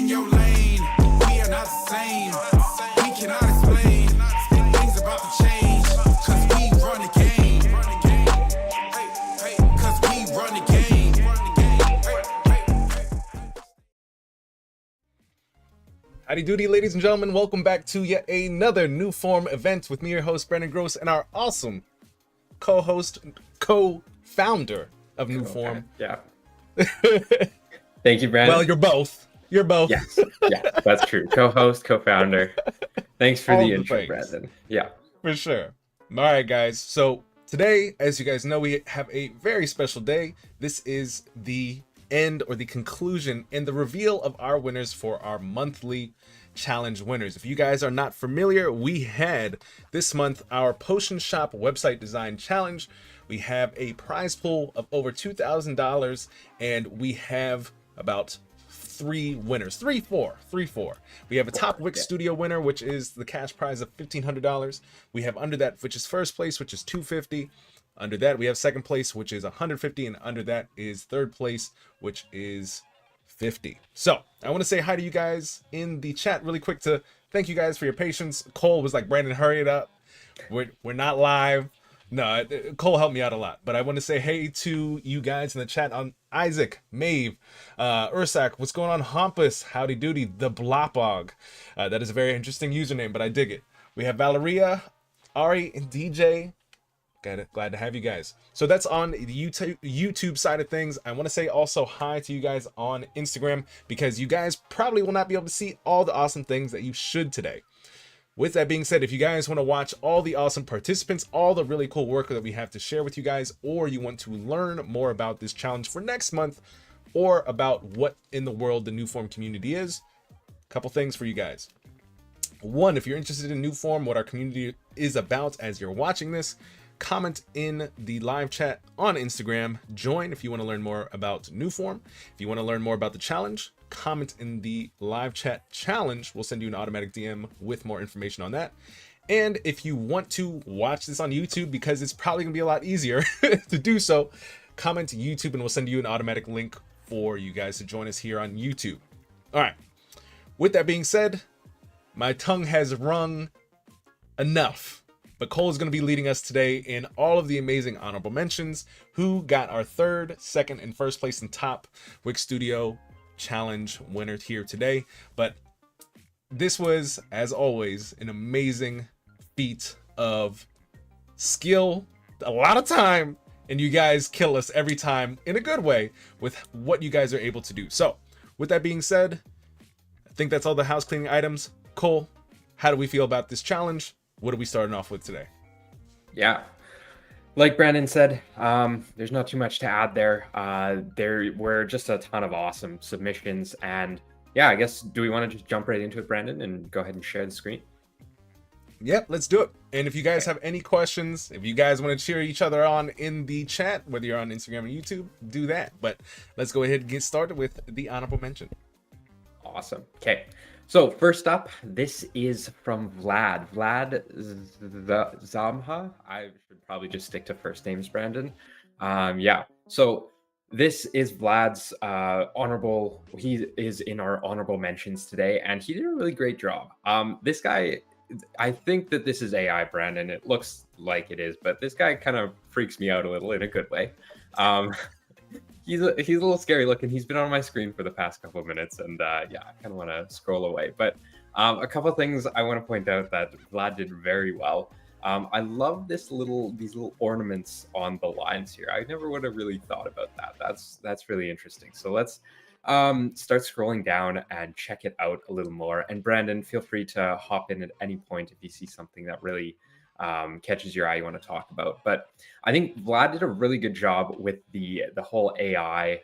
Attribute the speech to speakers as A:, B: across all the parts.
A: in your lane. We are not the same. We cannot explain things about to change. Cause we run the game. Cause we run the game.
B: Howdy doody, ladies and gentlemen. Welcome back to yet another new form event with me, your host, Brandon Groce, and our awesome co-host, co-founder of New Form.
C: Yeah. Thank you, Brandon.
B: Well, you're both. You're both.
C: Yes, yeah, that's true. Co-host, co-founder. Thanks for the intro, Brandon. Yeah.
B: For sure. All right, guys. So today, as you guys know, we have a very special day. This is the end or the conclusion and the reveal of our winners for our monthly challenge winners. If you guys are not familiar, we had this month our Potion Shop website design challenge. We have a prize pool of over $2,000 and we have about three winners. Three, four. We have a top Wix Studio winner, which is the cash prize of $1,500. We have under that, which is first place, which is $250. Under that, we have second place, which is $150, and under that is third place, which is $50. So I want to say hi to you guys in the chat really quick to thank you guys for your patience. Kole was like, Brandon, hurry it up. We're not live. No, Kole helped me out a lot, but I want to say hey to you guys in the chat on Isaac, Maeve, Ursak, what's going on? Hampus, howdy doody, the Blopog. That is a very interesting username, but I dig it. We have Valeria, Ari, and DJ. Glad to have you guys. So that's on the YouTube side of things. I want to say also hi to you guys on Instagram because you guys probably will not be able to see all the awesome things that you should today. With that being said, if you guys want to watch all the awesome participants, all the really cool work that we have to share with you guys, or you want to learn more about this challenge for next month, or about what in the world the New Form community is, a couple things for you guys. One, if you're interested in New Form, what our community is about as you're watching this, comment in the live chat on Instagram. Join if you want to learn more about New Form. If you want to learn more about the challenge, comment in the live chat challenge. We'll send you an automatic DM with more information on that. And if you want to watch this on YouTube, because it's probably gonna be a lot easier to do so, comment to YouTube and we'll send you an automatic link for you guys to join us here on YouTube. All right, with that being said, my tongue has rung enough. But Kole is going to be leading us today in all of the amazing honorable mentions who got our third, second, and first place and top Wix Studio challenge winner here today. But this was, as always, an amazing feat of skill, a lot of time, and you guys kill us every time in a good way with what you guys are able to do. So with that being said, I think that's all the house cleaning items. Kole, how do we feel about this challenge? What are we starting off with today?
C: Yeah, like Brandon said, there's not too much to add there. There were just a ton of awesome submissions, and yeah, I guess, do we want to just jump right into it, Brandon, and go ahead and share the screen?
B: Yep, let's do it. And if you guys have any questions, if you guys want to cheer each other on in the chat, whether you're on Instagram or YouTube, do that. But let's go ahead and get started with the honorable mention.
C: Awesome. Okay. So first up, this is from Vlad. Vlad Zamha. I should probably just stick to first names, Brandon. Yeah. So this is Vlad's honorable. He is in our honorable mentions today, and he did a really great job. This guy, I think that this is AI, Brandon. It looks like it is, but this guy kind of freaks me out a little in a good way. He's a little scary looking. He's been on my screen for the past couple of minutes, and yeah, I kind of want to scroll away. But a couple of things I want to point out that Vlad did very well. I love these little ornaments on the lines here. I never would have really thought about that. That's really interesting. So let's start scrolling down and check it out a little more. And Brandon, feel free to hop in at any point if you see something that really catches your eye you want to talk about. But I think Vlad did a really good job with the whole AI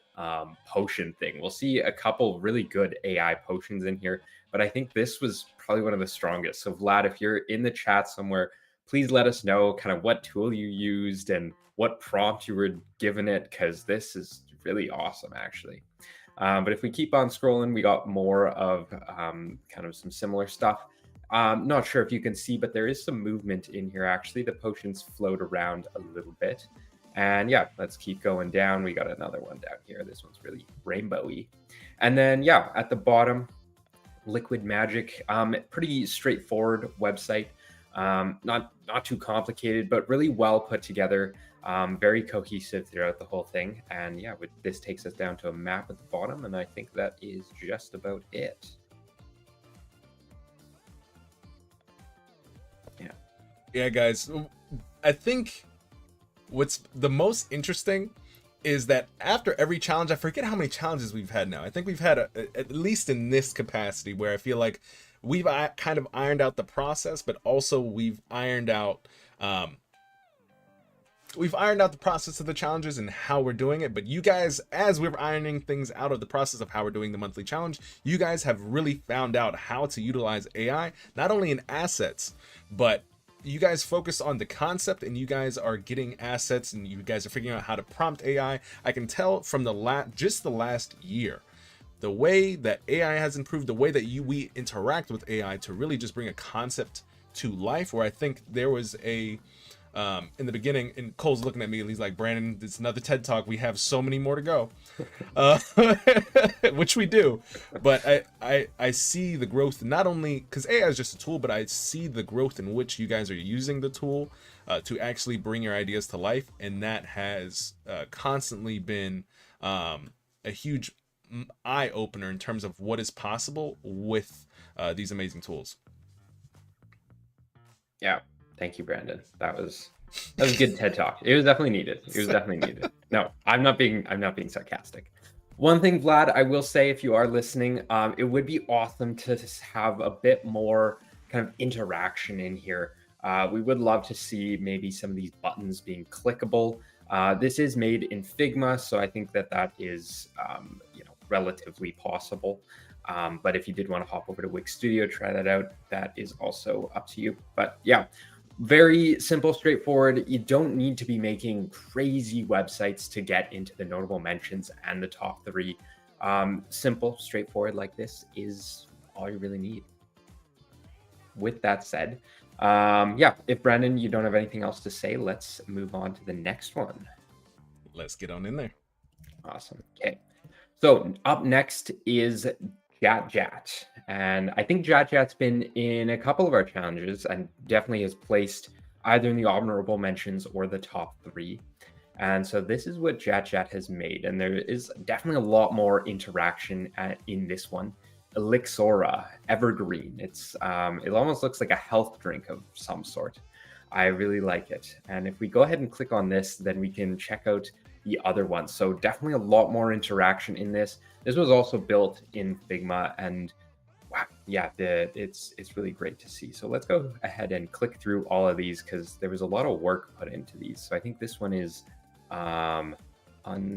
C: potion thing. We'll see a couple really good AI potions in here, but I think this was probably one of the strongest. So Vlad, if you're in the chat somewhere, please let us know kind of what tool you used and what prompt you were given it, because this is really awesome actually. But if we keep on scrolling, we got more of kind of some similar stuff. Not sure if you can see, but there is some movement in here. Actually, the potions float around a little bit. And yeah, let's keep going down. We got another one down here. This one's really rainbowy. And then, yeah, at the bottom, Liquid Magic. Pretty straightforward website. Not too complicated, but really well put together. Very cohesive throughout the whole thing. And yeah, this takes us down to a map at the bottom, and I think that is just about it.
B: Yeah, guys, I think what's the most interesting is that after every challenge, I forget how many challenges we've had now. I think we've had at least in this capacity where I feel like we've kind of ironed out the process, but also we've ironed out the process of the challenges and how we're doing it. But you guys, as we're ironing things out of the process of how we're doing the monthly challenge, you guys have really found out how to utilize AI, not only in assets, but you guys focus on the concept, and you guys are getting assets, and you guys are figuring out how to prompt AI. I can tell from the last year, the way that AI has improved, the way that we interact with AI to really just bring a concept to life. Where I think there was a in the beginning, and Cole's looking at me and he's like, Brandon, it's another TED Talk. We have so many more to go, which we do. But I see the growth, not only because AI is just a tool, but I see the growth in which you guys are using the tool to actually bring your ideas to life. And that has constantly been a huge eye opener in terms of what is possible with these amazing tools.
C: Yeah. Thank you, Brandon. That was a good TED Talk. It was definitely needed. It was definitely needed. No, I'm not being sarcastic. One thing, Vlad, I will say, if you are listening, it would be awesome to have a bit more kind of interaction in here. We would love to see maybe some of these buttons being clickable. This is made in Figma, so I think that is relatively possible. But if you did want to hop over to Wix Studio, try that out. That is also up to you. But yeah. Very simple, straightforward. You don't need to be making crazy websites to get into the notable mentions and the top 3. Simple, straightforward like this is all you really need. With that said, yeah, if Brandon, you don't have anything else to say, let's move on to the next one.
B: Let's get on in there.
C: Awesome. Okay. So up next is JJat. And I think JJat's been in a couple of our challenges and definitely has placed either in the honorable mentions or the top 3. And so this is what JJat has made. And there is definitely a lot more interaction in this one. Elixora, Evergreen. It almost looks like a health drink of some sort. I really like it. And if we go ahead and click on this, then we can check out the other ones. So definitely a lot more interaction in this. This was also built in Figma, and wow, yeah, it's really great to see. So let's go ahead and click through all of these because there was a lot of work put into these. So I think this one is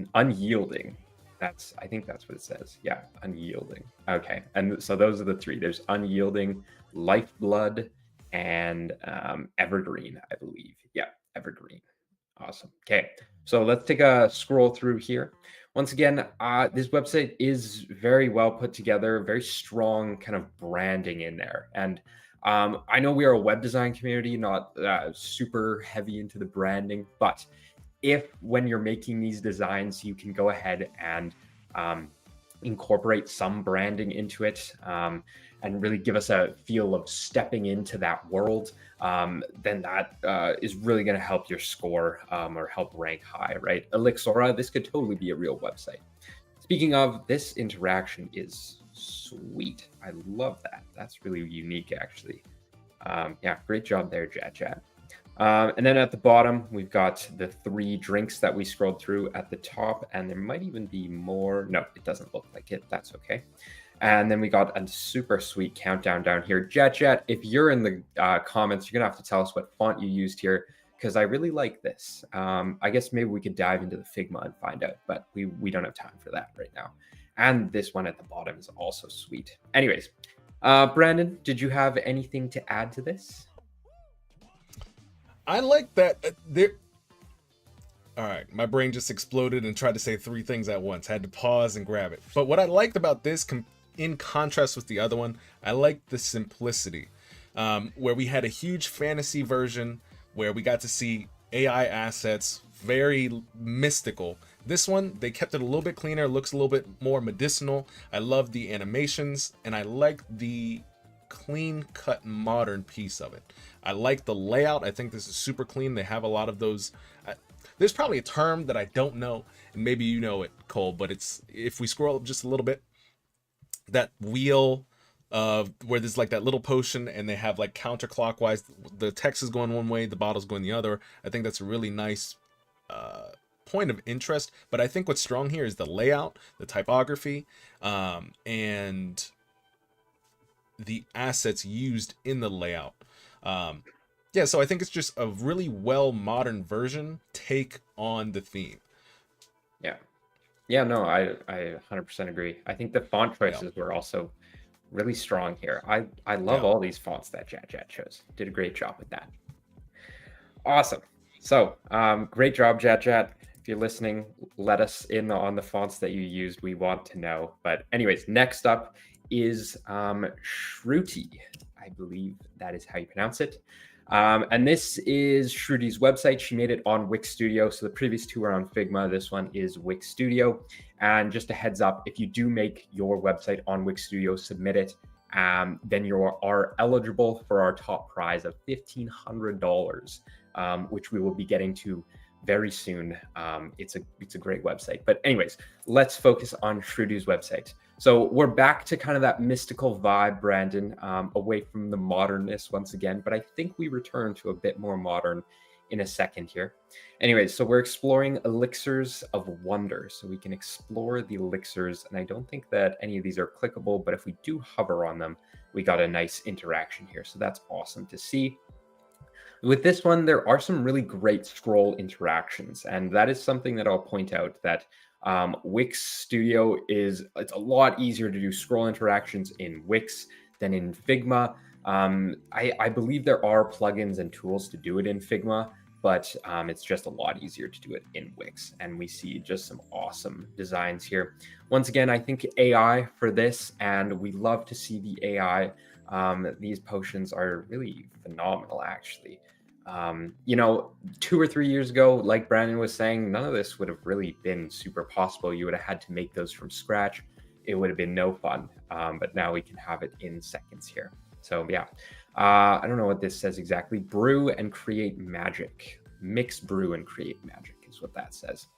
C: unyielding. I think that's what it says. Yeah, unyielding. Okay, and so those are the 3. There's unyielding, lifeblood, and evergreen, I believe. Yeah, evergreen. Awesome. Okay, so let's take a scroll through here. Once again, this website is very well put together, very strong kind of branding in there. And I know we are a web design community, not super heavy into the branding, but if when you're making these designs, you can go ahead and incorporate some branding into it and really give us a feel of stepping into that world, then that is really going to help your score or help rank high, right? Elixora, this could totally be a real website. Speaking of, this interaction is sweet. I love that. That's really unique, actually. Yeah, great job there, JJat. And then at the bottom, we've got the 3 drinks that we scrolled through at the top, and there might even be more. No, it doesn't look like it. That's okay. And then we got a super sweet countdown down here. JJat, if you're in the comments, you're going to have to tell us what font you used here, because I really like this. I guess maybe we could dive into the Figma and find out, but we don't have time for that right now. And this one at the bottom is also sweet. Anyways, Brandon, did you have anything to add to this?
B: I like that there. All right, my brain just exploded and tried to say 3 things at once. Had to pause and grab it. But what I liked about this, in contrast with the other one, I liked the simplicity, where we had a huge fantasy version where we got to see AI assets, very mystical. This one, they kept it a little bit cleaner, looks a little bit more medicinal. I love the animations, and I like the clean cut modern piece of it. I like the layout. I think this is super clean. They have a lot of those. There's probably a term that I don't know, and maybe you know it, Cole, but it's, if we scroll up just a little bit, that wheel where there's like that little potion and they have like counterclockwise, the text is going one way, the bottle's going the other. I think that's a really nice point of interest. But I think what's strong here is the layout, the typography, and the assets used in the layout. Yeah, so I think it's just a really well modern version take on the theme.
C: Yeah. Yeah, no, I 100% agree. I think the font choices were also really strong here. I love all these fonts that JJat chose. Did a great job with that. Awesome. So, great job, JJat. If you're listening, let us in on the fonts that you used. We want to know. But anyways, next up is Shudy. I believe that is how you pronounce it. And this is Shudy's website. She made it on Wix Studio. So the previous two are on Figma. This one is Wix Studio. And just a heads up, if you do make your website on Wix Studio, submit it, then you are eligible for our top prize of $1,500, which we will be getting to very soon. It's a great website. But anyways, let's focus on Shudy's website. So we're back to kind of that mystical vibe, Brandon, away from the modernness once again, but I think we return to a bit more modern in a second here. Anyways, so we're exploring elixirs of wonder. So we can explore the elixirs, and I don't think that any of these are clickable, but if we do hover on them, we got a nice interaction here. So that's awesome to see. With this one, there are some really great scroll interactions, and that is something that I'll point out, that Wix Studio it's a lot easier to do scroll interactions in Wix than in Figma. I believe there are plugins and tools to do it in Figma, but it's just a lot easier to do it in Wix. And we see just some awesome designs here. Once again, I think AI for this, and we love to see the AI. These potions are really phenomenal, actually. 2 or 3 years ago, like Brandon was saying, none of this would have really been super possible. You would have had to make those from scratch. It would have been no fun. But now we can have it in seconds here. So yeah, I don't know what this says exactly. Brew and create magic. Mix, brew, and create magic is what that says.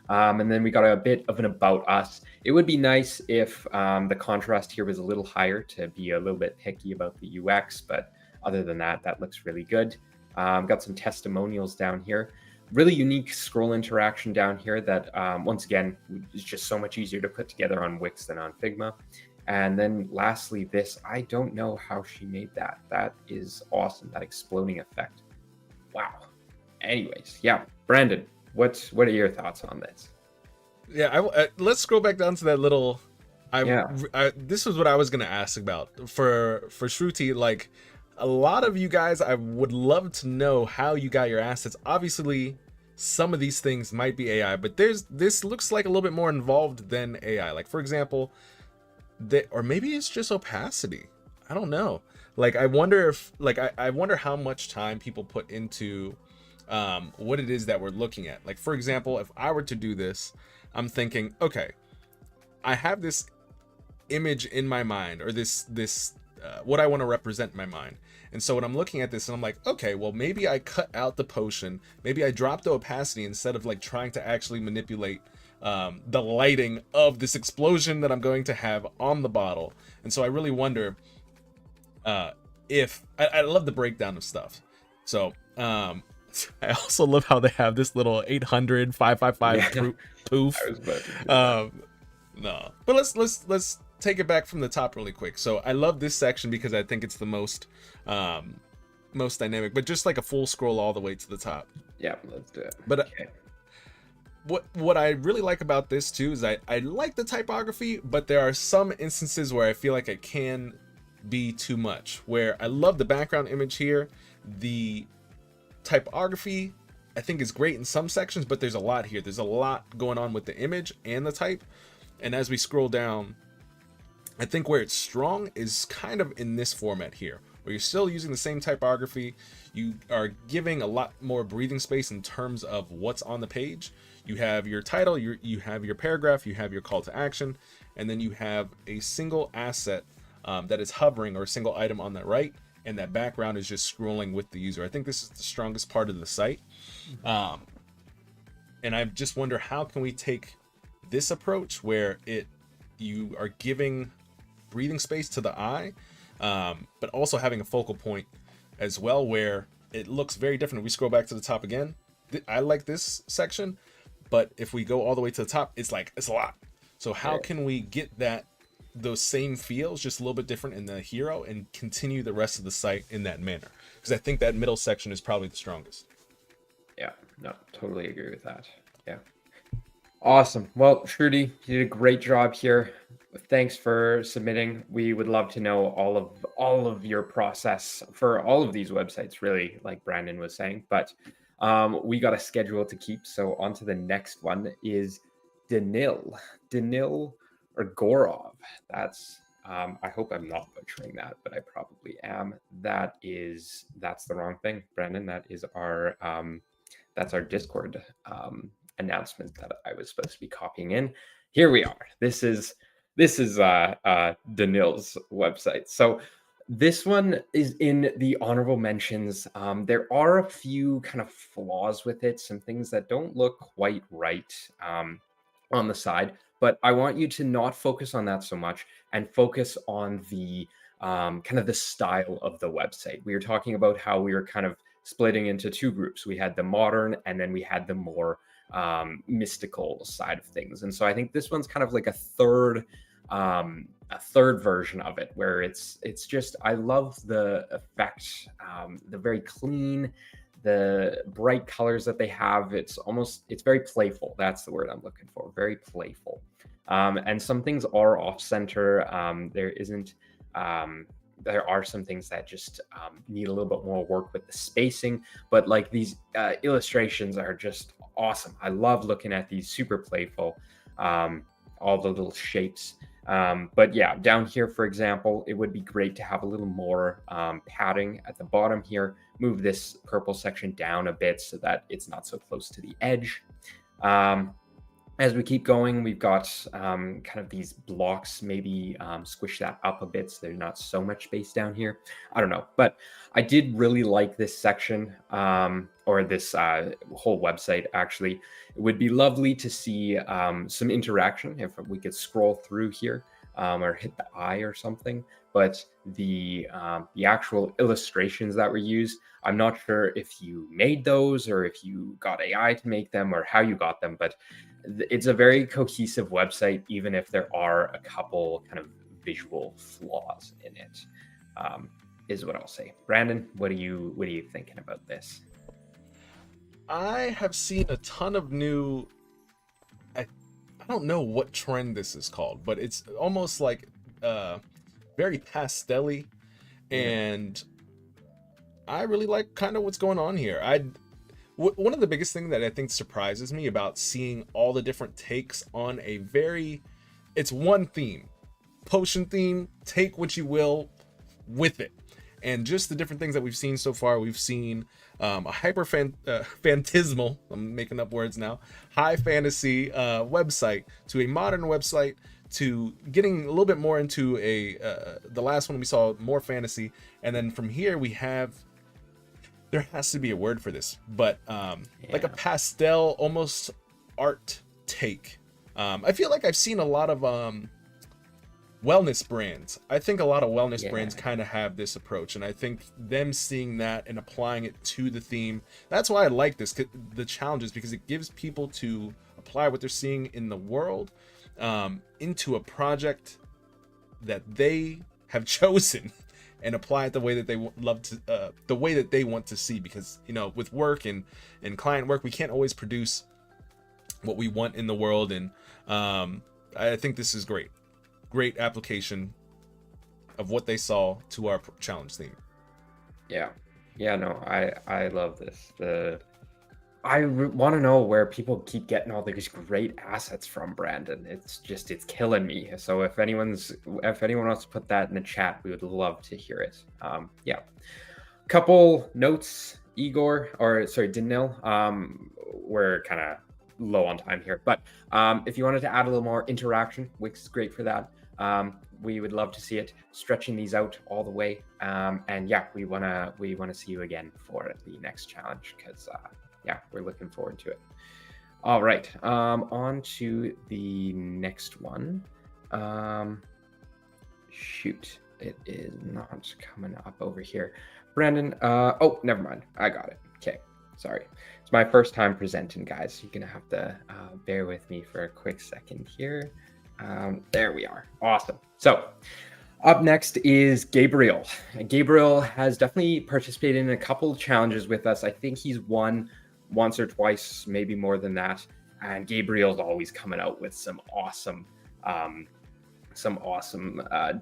C: And then we got a bit of an about us. It would be nice if the contrast here was a little higher to be a little bit picky about the UX. But other than that, that looks really good. Got some testimonials down here. Really unique scroll interaction down here that, once again, is just so much easier to put together on Wix than on Figma. And then lastly, this, I don't know how she made that. That is awesome, that exploding effect. Wow. Anyways, yeah. Brandon, what are your thoughts on this?
B: Yeah, let's scroll back down to that little... this is what I was going to ask about. For Shudy, like... A lot of you guys, I would love to know how you got your assets. Obviously, some of these things might be AI, but this looks like a little bit more involved than AI. Like, for example, or maybe it's just opacity. I don't know. Like, I wonder if, like, I wonder how much time people put into what it is that we're looking at. Like, for example, if I were to do this, I'm thinking, okay, I have this image in my mind, or this what I want to represent in my mind. And so when I'm looking at this and I'm like, okay, well, maybe I cut out the potion. Maybe I dropped the opacity instead of like trying to actually manipulate the lighting of this explosion that I'm going to have on the bottle. And so I really wonder if I love the breakdown of stuff. So I also love how they have this little 800 555 poof. No, but let's take it back from the top really quick. So I love this section because I think it's the most dynamic, but just like a full scroll all the way to the top.
C: Yeah, let's do it.
B: But okay. What I really like about this too is I like the typography, but there are some instances where I feel like it can be too much. Where I love the background image here, the typography I think is great in some sections, but there's a lot here. There's a lot going on with the image and the type. And as we scroll down, I think where it's strong is kind of in this format here, where you're still using the same typography. You are giving a lot more breathing space in terms of what's on the page. You have your title, you have your paragraph, you have your call to action, and then you have a single asset that is hovering, or a single item on the right, and that background is just scrolling with the user. I think this is the strongest part of the site. And I just wonder, how can we take this approach where you are giving breathing space to the eye, but also having a focal point as well, where it looks very different. If we scroll back to the top again, I like this section, but if we go all the way to the top, it's a lot. So how can we get those same feels, just a little bit different in the hero, and continue the rest of the site in that manner? Because I think that middle section is probably the strongest.
C: Yeah, no, totally agree with that. Yeah. Awesome. Well, Shudy, you did a great job here. Thanks for submitting. We would love to know all of your process for all of these websites, really, like Brandon was saying. But we got a schedule to keep. So on to the next one is Denil or Gorov. That's I hope I'm not butchering that, but I probably am. That's the wrong thing, Brandon. That's our Discord announcement that I was supposed to be copying in. Here we are. This is Denil's website. So this one is in the honorable mentions. There are a few kind of flaws with it, some things that don't look quite right on the side, but I want you to not focus on that so much and focus on the kind of the style of the website. We were talking about how we were kind of splitting into two groups. We had the modern, and then we had the more mystical side of things. And so I think this one's kind of like a third version of it, where it's just, I love the effect, the very clean, the bright colors that they have. It's very playful. That's the word I'm looking for. Very playful. And some things are off center. There are some things that just need a little bit more work with the spacing, but like these illustrations are just awesome. I love looking at these, super playful, all the little shapes. But yeah, down here, for example, it would be great to have a little more padding at the bottom here. Move this purple section down a bit so that it's not so close to the edge. As we keep going, we've got kind of these blocks, maybe squish that up a bit so there's not so much space down here. I don't know, but I did really like this section, or this whole website, actually. It would be lovely to see some interaction if we could scroll through here or hit the eye or something. But the actual illustrations that were used, I'm not sure if you made those or if you got AI to make them or how you got them, but it's a very cohesive website, even if there are a couple kind of visual flaws in it, is what I'll say. Brandon, what are you thinking about this?
B: I have seen a ton of new, I don't know what trend this is called, but it's almost like very pastel-y, and I really like kind of what's going on here. One of the biggest things that I think surprises me about seeing all the different takes on it's one theme, potion theme, take what you will with it. And just the different things that we've seen so far. We've seen a phantasmal, I'm making up words now, high fantasy website to a modern website, to getting a little bit more into the last one we saw more fantasy. And then from here we have, there has to be a word for this, but like a pastel, almost art take. I feel like I've seen a lot of wellness brands. I think a lot of wellness brands kind of have this approach, and I think them seeing that and applying it to the theme, that's why I like this, the challenges, because it gives people to apply what they're seeing in the world into a project that they have chosen, and apply it the way that they love to, the way that they want to see. Because, you know, with work and client work, we can't always produce what we want in the world. And I think this is great application of what they saw to our challenge theme.
C: No, I love this. want to know where people keep getting all these great assets from, Brandon. It's killing me. So if anyone wants to put that in the chat, we would love to hear it. Yeah, couple notes, Denil. We're kind of low on time here, but if you wanted to add a little more interaction, Wix is great for that. We would love to see it, stretching these out all the way. And yeah, we wanna see you again for the next challenge, because yeah, we're looking forward to it. All right, on to the next one. Shoot, it is not coming up over here. Brandon, oh, never mind, I got it. Okay, sorry. It's my first time presenting, guys. You're gonna have to bear with me for a quick second here. There we are. Awesome. So up next is Gabriel. Gabriel has definitely participated in a couple of challenges with us. I think he's won once or twice, maybe more than that. And Gabriel's always coming out with some awesome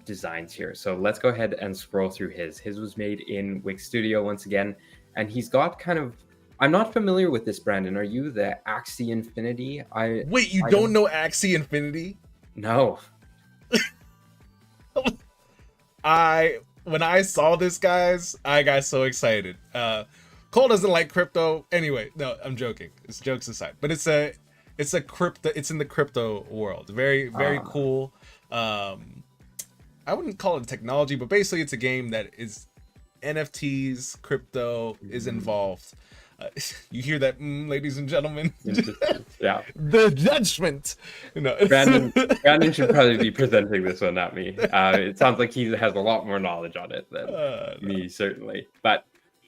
C: designs here. So let's go ahead and scroll through his. His was made in Wix Studio once again. And he's got kind of, I'm not familiar with this, Brandon. Are you the Axie Infinity?
B: Wait, you don't know Axie Infinity?
C: No.
B: When I saw this, guys, I got so excited. Kole doesn't like crypto. Anyway, no, I'm joking. It's jokes aside. But it's in the crypto world. Very cool. I wouldn't call it technology, but basically it's a game that is NFTs, crypto is involved. You hear that, ladies and gentlemen?
C: Yeah.
B: The judgment.
C: Brandon should probably be presenting this one, not me. It sounds like he has a lot more knowledge on it than me, certainly. But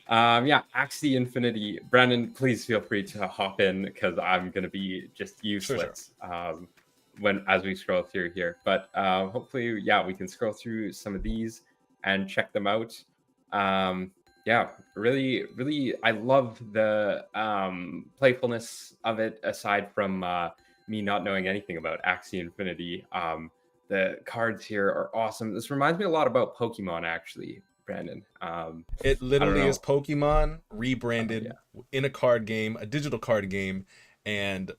C: yeah, Axie Infinity. Brandon, please feel free to hop in, because I'm going to be just useless as we scroll through here. But hopefully, yeah, we can scroll through some of these and check them out. Yeah, really, I love the playfulness of it, aside from me not knowing anything about Axie Infinity. The cards here are awesome. This reminds me a lot about Pokemon, actually, Brandon.
B: It literally is Pokemon rebranded in a card game, a digital card game, and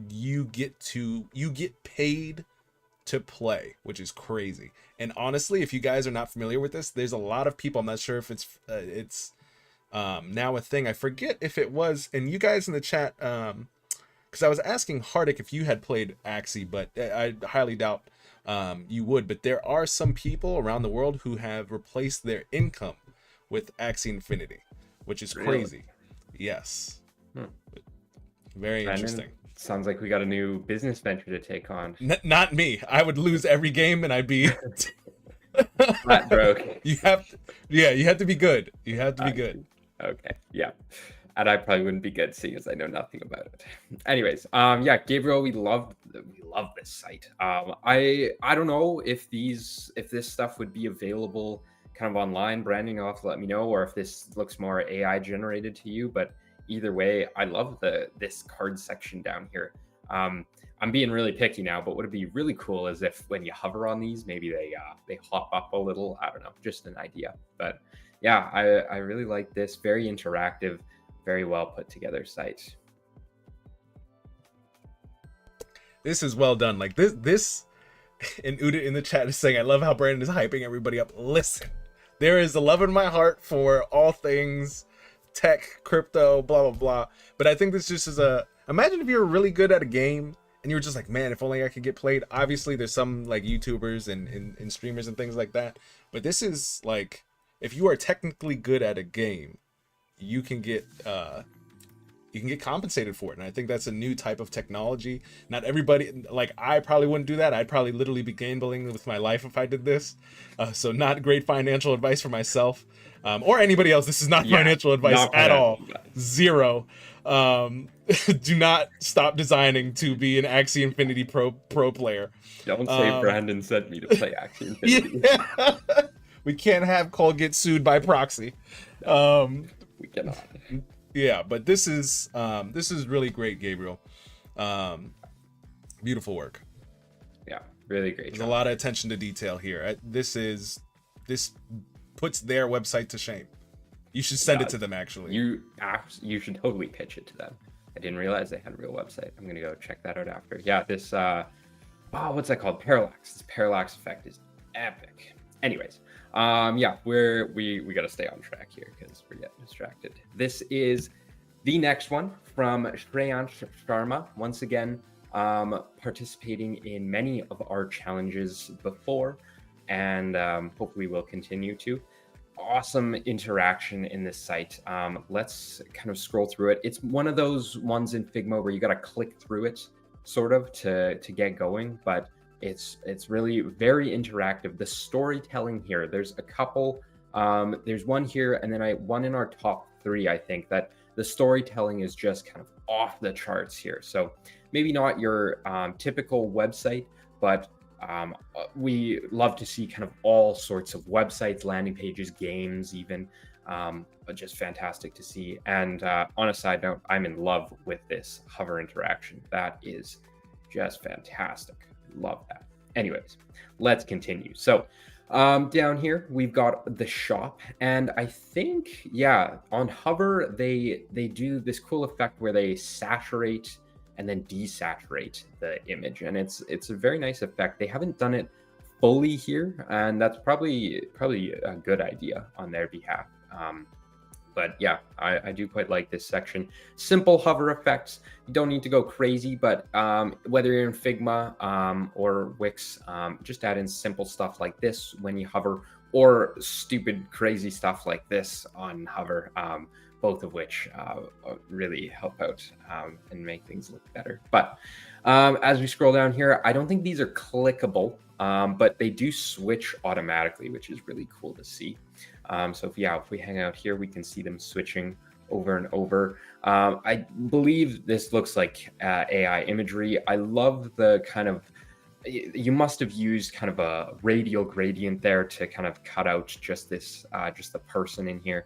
B: you get paid to play, which is crazy. And honestly, if you guys are not familiar with this, there's a lot of people, I'm not sure if it's now a thing. I forget if it was, and you guys in the chat, because I was asking Hardik if you had played Axie, but I highly doubt you would. But there are some people around the world who have replaced their income with Axie Infinity, which is crazy. Yes. Very interesting.
C: Sounds like we got a new business venture to take on.
B: Not me. I would lose every game and I'd be
C: flat broke.
B: You have to be good. You have to be good.
C: Okay. Yeah. And I probably wouldn't be good, seeing as I know nothing about it. Anyways, yeah, Gabriel, we love this site. I don't know if this stuff would be available kind of online. Brandon, you'll have to let me know, or if this looks more AI generated to you, but either way, I love this card section down here. I'm being really picky now, but what would be really cool is if when you hover on these, maybe they hop up a little. I don't know, just an idea. But yeah, I really like this. Very interactive, very well put together site.
B: This is well done. Like this, and Uda in the chat is saying, I love how Brandon is hyping everybody up. Listen, there is a love in my heart for all things tech, crypto, blah blah blah. But I think this just is imagine if you were really good at a game and you were just like, man, if only I could get played. Obviously there's some like YouTubers and streamers and things like that, but this is like, if you are technically good at a game, you can get compensated for it. And I think that's a new type of technology. Not everybody, like I probably wouldn't do that. I'd probably literally be gambling with my life if I did this. So not great financial advice for myself. Or anybody else. This is not financial advice at all. Zero. Do not stop designing to be an Axie Infinity pro player.
C: Don't say Brandon sent me to play Axie Infinity.
B: Yeah. We can't have Kole get sued by proxy.
C: We cannot.
B: Yeah, but this is really great, Gabriel. Beautiful work.
C: Yeah, really great.
B: There's a lot of attention to detail here. This puts their website to shame. You should send it
C: God,
B: to them, actually.
C: You should totally pitch it to them. I didn't realize they had a real website. I'm gonna go check that out after. Yeah, this what's that called? Parallax. This parallax effect is epic. Anyways, yeah, we gotta stay on track here because we're getting distracted. This is the next one from Shan Sharma. Once again, participating in many of our challenges before, and hopefully will continue to. Awesome interaction in this site. Let's kind of scroll through it. It's one of those ones in Figma where you got to click through it sort of to get going, but it's really very interactive. The storytelling here, there's a couple, there's one here, and then one in our top 3, I think, that the storytelling is just kind of off the charts here. So maybe not your typical website, but we love to see kind of all sorts of websites, landing pages, games, even, but just fantastic to see. And on a side note, I'm in love with this hover interaction. That is just fantastic. Love that. Anyways, let's continue. So down here, we've got the shop. And I think, yeah, on hover, they do this cool effect where they saturate and then desaturate the image, and it's a very nice effect. They haven't done it fully here, and that's probably a good idea on their behalf. But yeah, I do quite like this section. Simple hover effects. You don't need to go crazy, but whether you're in Figma or Wix, just add in simple stuff like this when you hover, or stupid crazy stuff like this on hover. Both of which really help out and make things look better. But as we scroll down here, I don't think these are clickable, but they do switch automatically, which is really cool to see. So if we hang out here, we can see them switching over and over. I believe this looks like AI imagery. I love the kind of, you must have used kind of a radial gradient there to kind of cut out just this, just the person in here.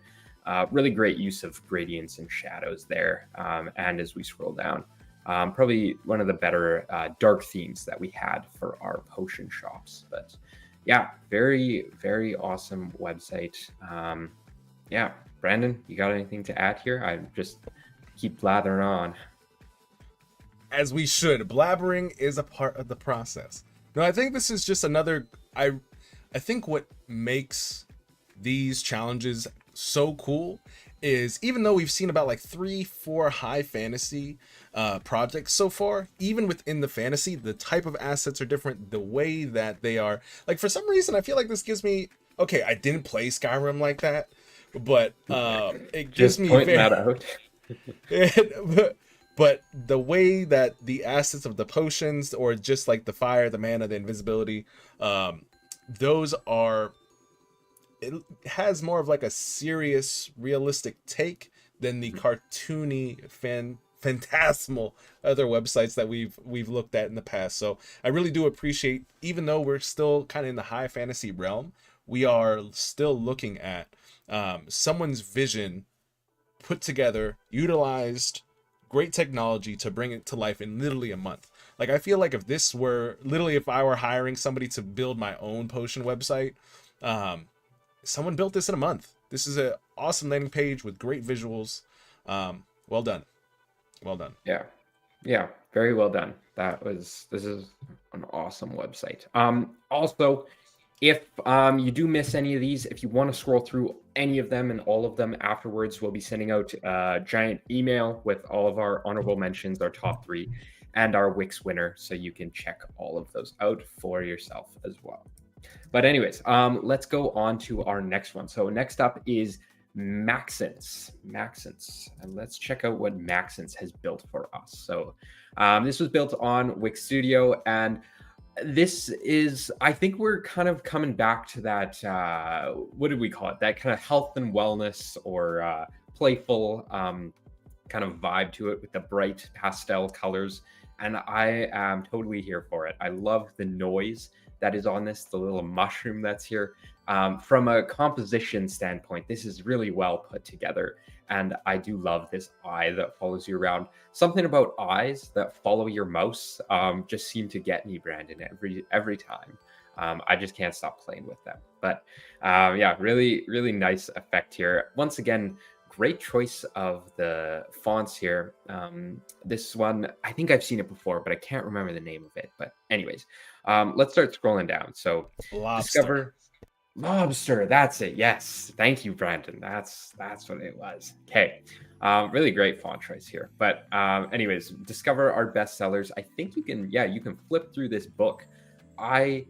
C: Really great use of gradients and shadows there. And as we scroll down, probably one of the better dark themes that we had for our potion shops. But yeah, very, very awesome website. Yeah, Brandon, you got anything to add here? I just keep blathering on.
B: As we should. Blabbering is a part of the process. No, I think this is just another, I think what makes these challenges so cool is, even though we've seen about like 3-4 high fantasy projects so far, even within the fantasy, the type of assets are different, the way that they are, like, for some reason I feel like this gives me, okay, I didn't play Skyrim like that, but it gives
C: just
B: me
C: pointing that out.
B: but the way that the assets of the potions, or just like the fire, the mana, the invisibility, those are, it has more of like a serious, realistic take than the cartoony, phantasmal other websites that we've looked at in the past. So I really do appreciate, even though we're still kind of in the high fantasy realm, we are still looking at someone's vision put together, utilized great technology to bring it to life in literally a month. Like, I feel like if this were literally, if I were hiring somebody to build my own potion website, someone built this in a month. This is an awesome landing page with great visuals. Well done. Well done.
C: Yeah, very well done. This is an awesome website. Also, if you do miss any of these, if you want to scroll through any of them and all of them afterwards, we'll be sending out a giant email with all of our honorable mentions, our top 3, and our Wix winner, so you can check all of those out for yourself as well. But anyways, let's go on to our next one. So next up is Maxins, and let's check out what Maxins has built for us. So this was built on Wix Studio, and this is, I think we're kind of coming back to that, what did we call it? That kind of health and wellness, or playful kind of vibe to it with the bright pastel colors. And I am totally here for it. I love the noise that is on this, the little mushroom that's here. From a composition standpoint, this is really well put together. And I do love this eye that follows you around. Something about eyes that follow your mouse just seem to get me, Brandon, every time. I just can't stop playing with them. But yeah, really, really nice effect here. Once again, great choice of the fonts here. This one, I think I've seen it before, but I can't remember the name of it. But anyways, let's start scrolling down. So
B: Lobster.
C: discover lobster. That's it. Yes. Thank you, Brandon. That's what it was. Okay. Really great font choice here. But anyways, discover our best sellers. I think you can, yeah, you can flip through this book. I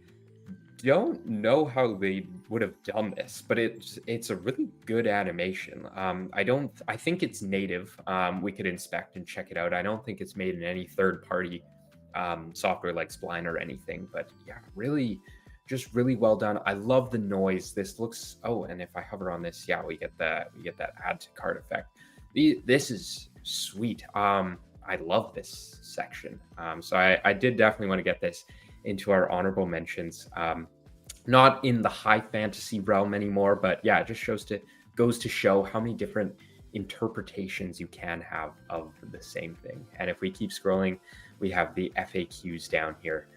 C: don't know how they would have done this, but it's a really good animation. I think it's native. We could inspect and check it out. I don't think it's made in any third-party software like Spline or anything, but yeah, really, just really well done. I love the noise. This looks, oh, and if I hover on this, yeah, we get that add to cart effect. This is sweet. I love this section. So I did definitely want to get this into our honorable mentions. Not in the high fantasy realm anymore, but yeah, it just goes to show how many different interpretations you can have of the same thing. And if we keep scrolling, we have the FAQs down here.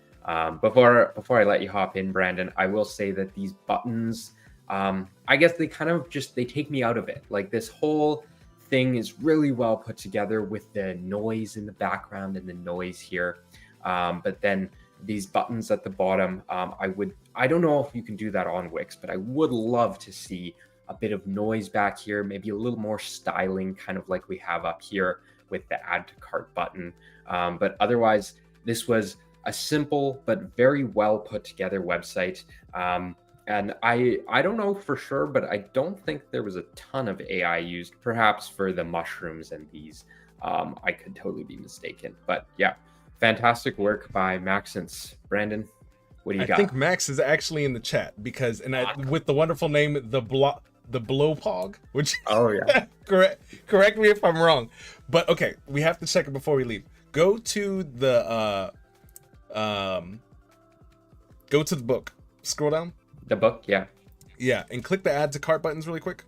C: Before I let you hop in, Brandon, I will say that these buttons, I guess they kind of they take me out of it. Like, this whole thing is really well put together with the noise in the background and the noise here. But then these buttons at the bottom, I don't know if you can do that on Wix, but I would love to see a bit of noise back here, maybe a little more styling, kind of like we have up here with the add to cart button. But otherwise, this was a simple but very well put together website. And I don't know for sure, but I don't think there was a ton of AI used, perhaps for the mushrooms and these. I could totally be mistaken. But yeah, fantastic work by Maxin. Brandon, what do you got?
B: I think Max is actually in the chat because, with the wonderful name, the Blowpog, which,
C: oh yeah,
B: correct me if I'm wrong, but okay, we have to check it before we leave. Go to the book. Scroll down.
C: The book, yeah.
B: Yeah, and click the add to cart buttons really quick.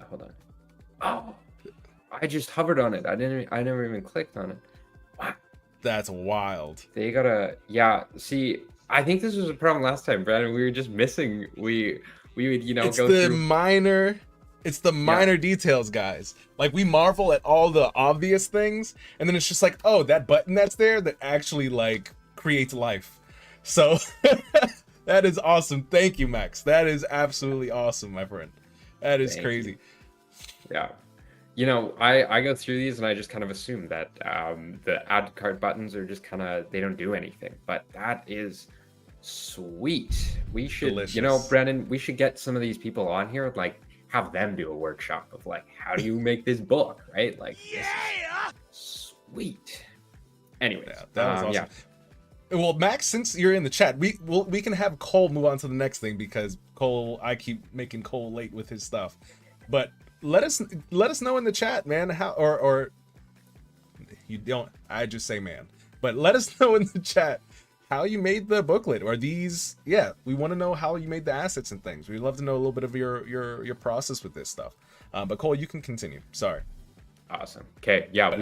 C: Hold on. Oh, I just hovered on it. I never even clicked on it. Wow.
B: That's wild.
C: They gotta, yeah. See, I think this was a problem last time, Brandon. We were just missing. We would,
B: it's
C: go
B: the
C: through.
B: It's the minor details, guys. Like, we marvel at all the obvious things, and then it's just like, oh, that button that's there that actually like creates life. So that is awesome. Thank you, Max. That is absolutely awesome, my friend. That is crazy.
C: Yeah. I go through these and I just kind of assume that the add to cart buttons are just kind of, they don't do anything. But that is sweet. We should,
B: delicious.
C: Brandon, we should get some of these people on here, like have them do a workshop of like, how do you make this book, right? Like, yeah, sweet. Anyways,
B: yeah, that was awesome.
C: Yeah.
B: Well, Max, since you're in the chat, we can have Kole move on to the next thing, because I keep making Kole late with his stuff. But let us know in the chat, man, how or you don't, I just say man. But let us know in the chat how you made the booklet, or these, yeah, we want to know how you made the assets and things. We'd love to know a little bit of your process with this stuff. But Kole, you can continue. Sorry.
C: Awesome. Okay, yeah,
B: but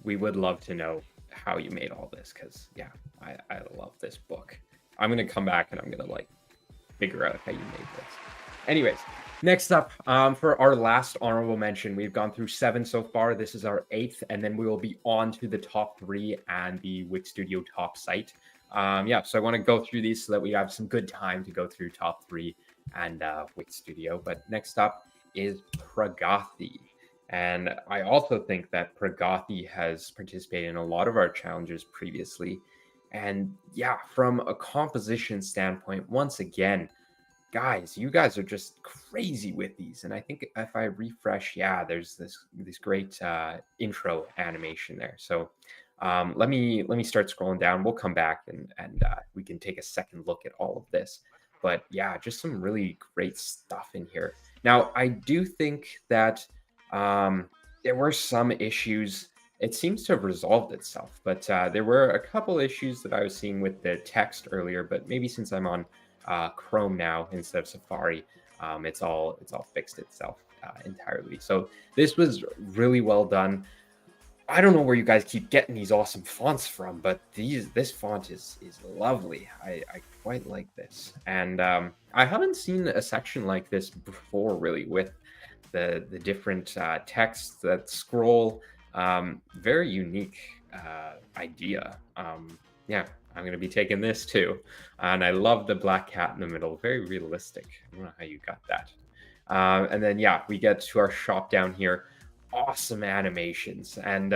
C: we would love to know how you made all this, because yeah, I love this book. I'm gonna come back and I'm gonna like figure out how you made this. Anyways, next up, for our last honorable mention, we've gone through 7 so far. This is our 8th, and then we will be on to the top 3 and the Wix Studio top site. Yeah, so I want to go through these so that we have some good time to go through top 3 and Wix Studio. But next up is Prathi. And I also think that Prathi has participated in a lot of our challenges previously. And yeah, from a composition standpoint, once again, guys, you guys are just crazy with these. And I think if I refresh, yeah, there's this great intro animation there. So let me start scrolling down. We'll come back and we can take a second look at all of this. But yeah, just some really great stuff in here. Now, I do think that there were some issues. It seems to have resolved itself, but there were a couple issues that I was seeing with the text earlier. But maybe since I'm on Chrome now instead of Safari, it's all fixed itself entirely. So this was really well done. I don't know where you guys keep getting these awesome fonts from, but this font is lovely. I quite like this, and I haven't seen a section like this before, really, with the different texts that scroll. Very unique idea. Yeah, I'm gonna be taking this too, and I love the black cat in the middle. Very realistic. I don't know how you got that. And then yeah, we get to our shop down here. Awesome animations. And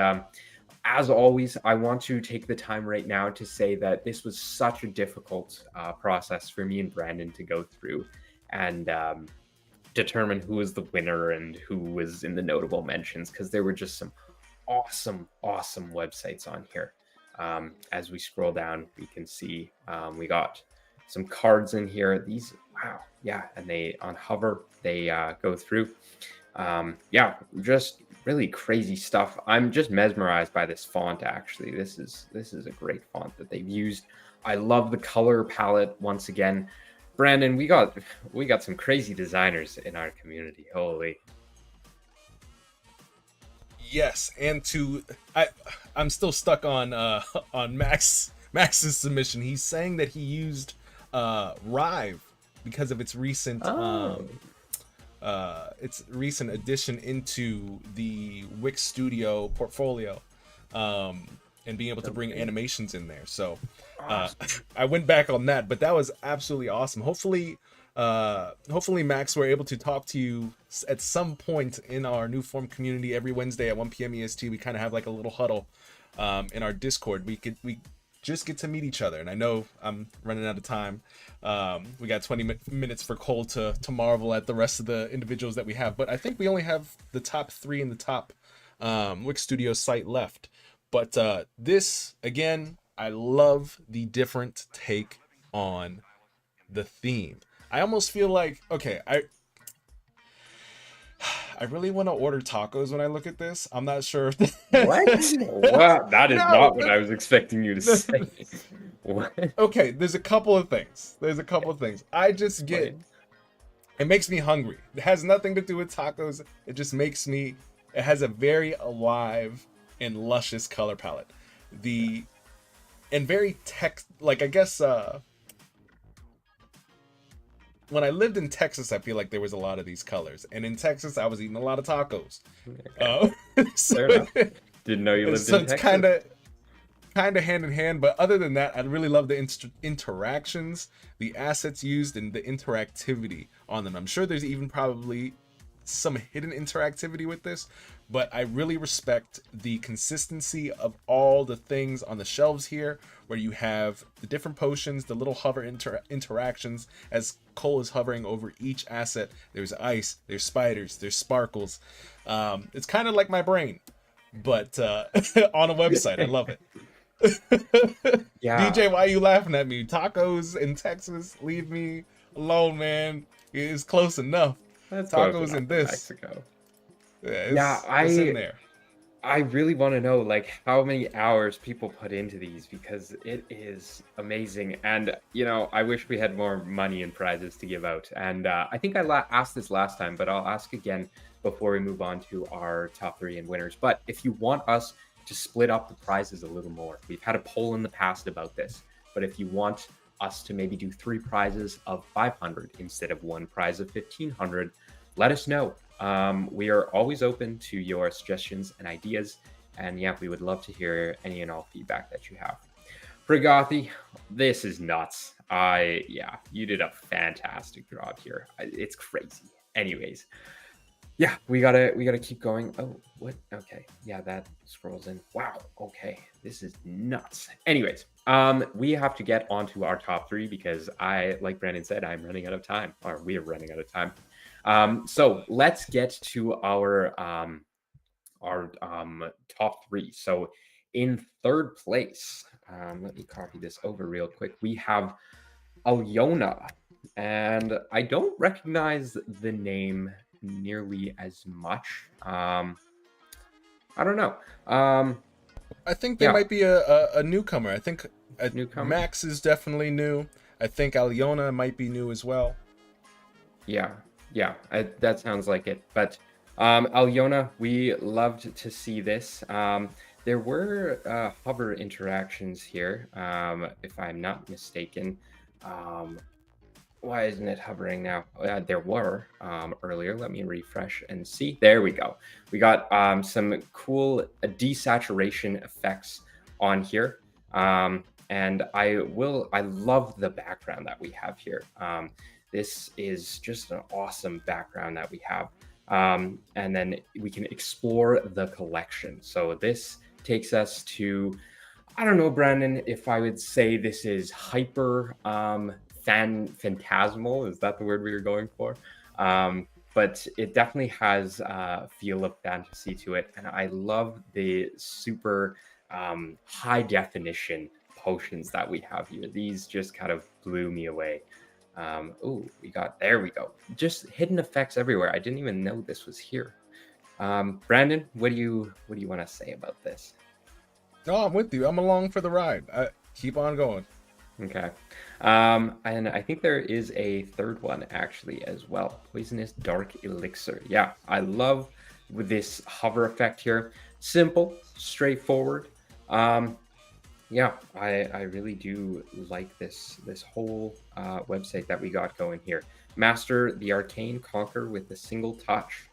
C: as always, I want to take the time right now to say that this was such a difficult process for me and Brandon to go through and determine who was the winner and who was in the notable mentions, because there were just some awesome websites on here. As we scroll down, we can see we got some cards in here. These, wow, yeah, and they on hover, they go through. Yeah, just really crazy stuff. I'm just mesmerized by this font. Actually, this is a great font that they've used. I love the color palette once again. Brandon, we got some crazy designers in our community. Holy.
B: Yes, and I'm still stuck on Max's submission. He's saying that he used Rive because of its recent addition into the Wix Studio portfolio, and being able to bring animations in there. So I went back on that, but that was absolutely awesome. Hopefully Max, we're able to talk to you at some point in our new form community every Wednesday at 1 p.m. EST. We kind of have like a little huddle in our Discord. We just get to meet each other, and I know I'm running out of time. We got 20 minutes for Kole to marvel at the rest of the individuals that we have, but I think we only have the top 3 in the top Wix Studio site left. But this, again, I love the different take on the theme. I almost feel like, okay, I really want to order tacos when I look at this. I'm not sure if
C: What? Wow, that is not what I was expecting you to say. What?
B: Okay, there's a couple of things. I just get, it makes me hungry. It has nothing to do with tacos. It just makes me, it has a very alive and luscious color palette. And very like, I guess, when I lived in Texas, I feel like there was a lot of these colors, and in Texas, I was eating a lot of tacos.
C: Fair enough. Didn't know you lived in Texas.
B: So it's kind of hand in hand. But other than that, I really love the interactions, the assets used, and the interactivity on them. I'm sure there's even probably some hidden interactivity with this, but I really respect the consistency of all the things on the shelves here, where you have the different potions, the little hover interactions as Kole is hovering over each asset. There's ice, there's spiders, there's sparkles. It's kind of like my brain, but on a website. I love it.
C: Yeah.
B: DJ, why are you laughing at me? Tacos in Texas, leave me alone, man. It's close enough.
C: That's
B: tacos in this.
C: Mexico.
B: Yeah, it's in there.
C: I really want to know like how many hours people put into these, because it is amazing. And you know, I wish we had more money and prizes to give out. And I think I asked this last time, but I'll ask again before we move on to our top 3 and winners. But if you want us to split up the prizes a little more, we've had a poll in the past about this. But if you want us to maybe do 3 prizes of 500 instead of 1 prize of 1,500, let us know. We are always open to your suggestions and ideas, and yeah, we would love to hear any and all feedback that you have. Prathi, this is nuts. Yeah, you did a fantastic job here. It's crazy. Anyways, yeah, we gotta keep going. Oh, what? Okay, yeah, that scrolls in. Wow. Okay, this is nuts. Anyways, we have to get onto our top 3 because like Brandon said, I'm running out of time, or we are running out of time. So let's get to our top 3. So in 3rd place, let me copy this over real quick. We have Alyona, and I don't recognize the name nearly as much. I don't know.
B: I think there might be a newcomer. I think
C: newcomer?
B: Max is definitely new. I think Alyona might be new as well.
C: Yeah, that sounds like it. But Alyona, we loved to see this. There were hover interactions here, if I'm not mistaken. Um, why isn't it hovering now? There were earlier. Let me refresh and see. There we go. We got some cool desaturation effects on here. And I love the background that we have here. This is just an awesome background that we have. And then we can explore the collection. So this takes us to, I don't know, Brandon, if I would say this is hyper phantasmal. Is that the word we were going for? But it definitely has a feel of fantasy to it. And I love the super high definition potions that we have here. These just kind of blew me away. Oh, there we go. Just hidden effects everywhere. I didn't even know this was here. Brandon, what do you want to say about this?
B: No, I'm with you. I'm along for the ride. Keep on going.
C: Okay. And I think there is a third one actually as well. Poisonous Dark Elixir. Yeah, I love this hover effect here. Simple, straightforward. Yeah, I really do like this whole website that we got going here. Master the arcane, conquer with a single touch.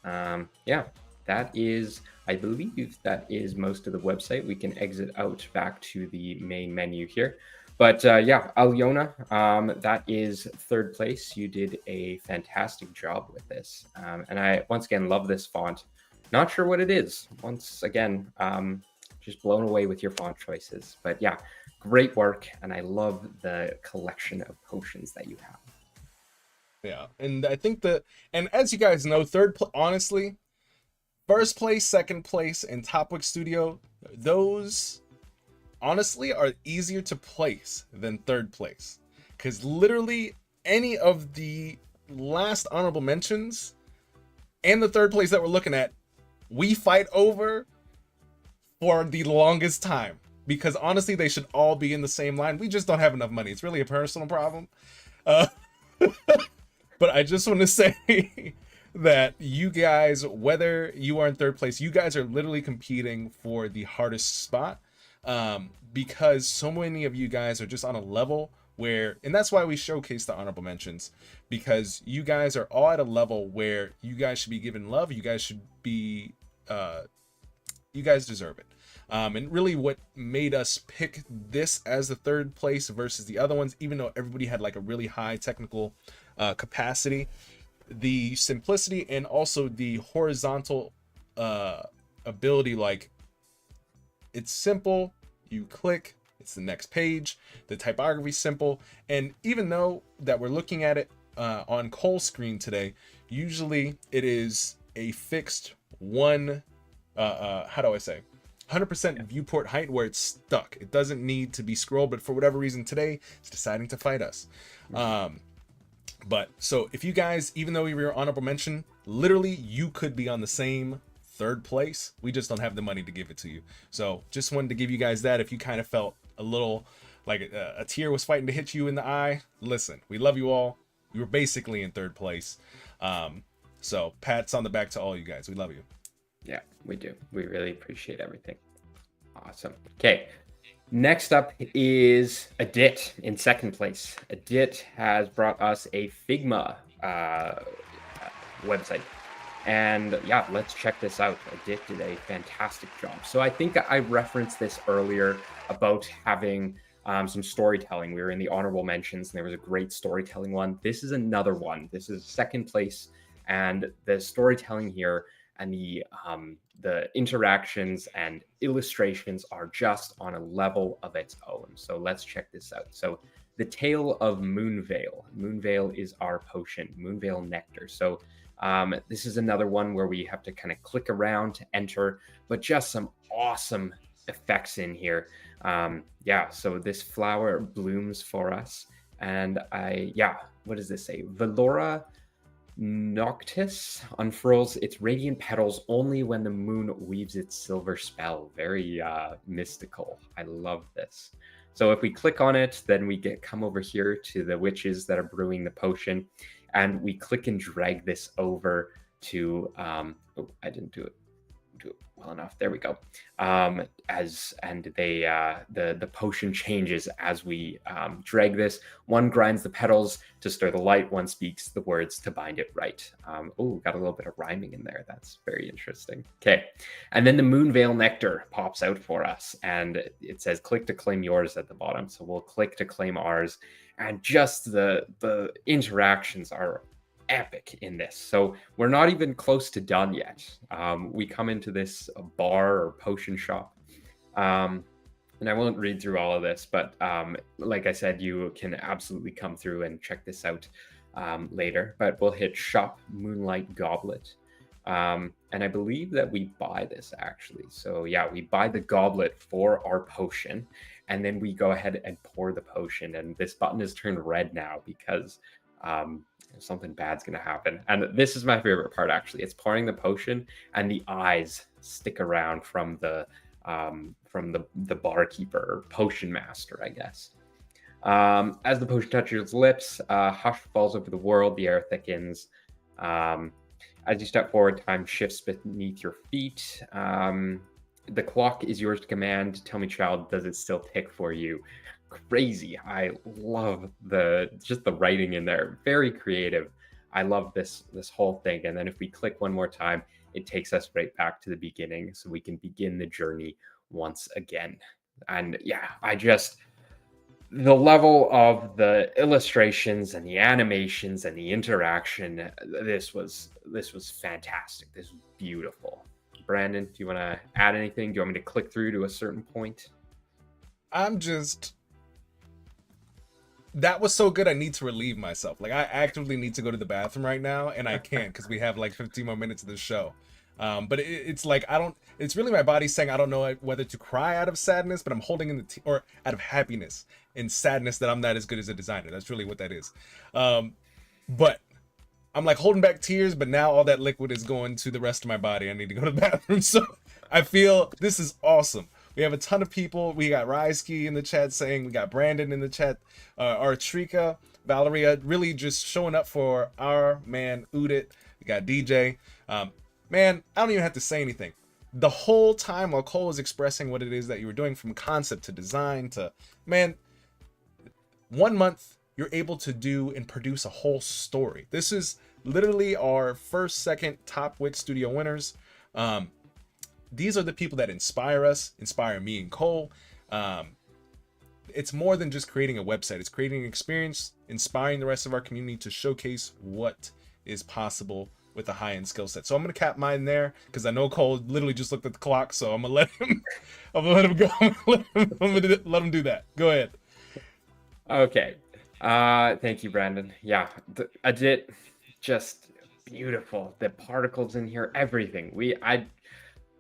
C: Yeah, that is, I believe that is most of the website. We can exit out back to the main menu here. But yeah, Alyona, that is third place. You did a fantastic job with this. And I, once again, love this font. Not sure what it is. Once again, just blown away with your font choices. But yeah, great work. And I love the collection of potions that you have.
B: Yeah, and I think and as you guys know, honestly, first place, second place, and top Wix Studio, those honestly are easier to place than third place. Because literally any of the last honorable mentions and the third place that we're looking at, we fight over for the longest time. Because honestly, they should all be in the same line. We just don't have enough money. It's really a personal problem. But I just want to say that you guys, whether you are in third place, you guys are literally competing for the hardest spot, because so many of you guys are just on a level where, and that's why we showcase the honorable mentions, because you guys are all at a level where you guys should be given love. You guys should be, you guys deserve it. And really what made us pick this as the third place versus the other ones, even though everybody had like a really high technical capacity, the simplicity and also the horizontal ability, like it's simple, you click, it's the next page, the typography simple. And even though that we're looking at it on Kole screen today, usually it is a fixed one, how do I say, 100% viewport height where it's stuck. It doesn't need to be scrolled, but for whatever reason today it's deciding to fight us. But so if you guys, even though you were honorable mention, literally you could be on the same third place. We just don't have the money to give it to you. So just wanted to give you guys that. If you kind of felt a little like a tear was fighting to hit you in the eye, listen, we love you all. You were basically in third place. So pats on the back to all you guys. We love you.
C: Yeah, we do. We really appreciate everything. Awesome. Okay. Next up is Adit in second place. Adit has brought us a Figma website. And yeah, let's check this out. Adit did a fantastic job. So I think I referenced this earlier about having some storytelling. We were in the honorable mentions and there was a great storytelling one. This is another one. This is second place. And the storytelling here and the interactions and illustrations are just on a level of its own. So let's check this out. So the Tale of Moonveil. Moonveil is our potion, Moonveil Nectar. So this is another one where we have to kind of click around to enter, but just some awesome effects in here. Yeah, so this flower blooms for us. And what does this say? Velora Noctis unfurls its radiant petals only when the moon weaves its silver spell. Very mystical. I love this. So if we click on it, then we come over here to the witches that are brewing the potion, and we click and drag this over to oh, I didn't do it well enough. There we go. The potion changes as we drag this. One grinds the petals to stir the light. One speaks the words to bind it right. Oh, got a little bit of rhyming in there. That's very interesting. Okay, and then the Moonveil Nectar pops out for us, and it says click to claim yours at the bottom. So we'll click to claim ours, and just the interactions are epic in this. So we're not even close to done yet. We come into this bar or potion shop, and I won't read through all of this, but like I said, you can absolutely come through and check this out later. But we'll hit shop Moonlight Goblet, and I believe that we buy this actually. So yeah, we buy the goblet for our potion, and then we go ahead and pour the potion, and this button is turned red now because something bad's gonna happen. And this is my favorite part actually. It's pouring the potion, and the eyes stick around from the barkeeper or potion master, I guess. As the potion touches lips, hush falls over the world, the air thickens. As you step forward, time shifts beneath your feet. The clock is yours to command. Tell me, child, does it still tick for you? Crazy. I love the writing in there. Very creative. I love this whole thing. And then if we click one more time, it takes us right back to the beginning, so we can begin the journey once again. And yeah, the level of the illustrations and the animations and the interaction, this was fantastic. This was beautiful. Brandon, do you want to add anything? Do you want me to click through to a certain point?
B: That was so good, I need to relieve myself. Like, I actively need to go to the bathroom right now, and I can't because we have like 15 more minutes of the show. But it's like, it's really my body saying I don't know whether to cry out of sadness, but I'm holding in or out of happiness and sadness that I'm not as good as a designer. That's really what that is. But I'm like holding back tears, but now all that liquid is going to the rest of my body. I need to go to the bathroom. So I feel this is awesome. We have a ton of people. We got Rysky in the chat saying, we got Brandon in the chat, Artrika, Valeria, really just showing up for our man Udit. We got DJ. Man, I don't even have to say anything. The whole time while Kole was expressing what it is that you were doing, from concept to design to, man, 1 month, you're able to do and produce a whole story. This is literally our first, second top Wix Studio winners. These are the people that inspire us, inspire me and Kole. It's more than just creating a website. It's creating an experience, inspiring the rest of our community to showcase what is possible with a high-end skill set. So I'm gonna cap mine there because I know Kole literally just looked at the clock. So I'm gonna let him. I'm gonna let him go. I'm gonna let him do that. Go ahead.
C: Okay. Thank you, Brandon. Yeah, I did. Just beautiful. The particles in here, everything.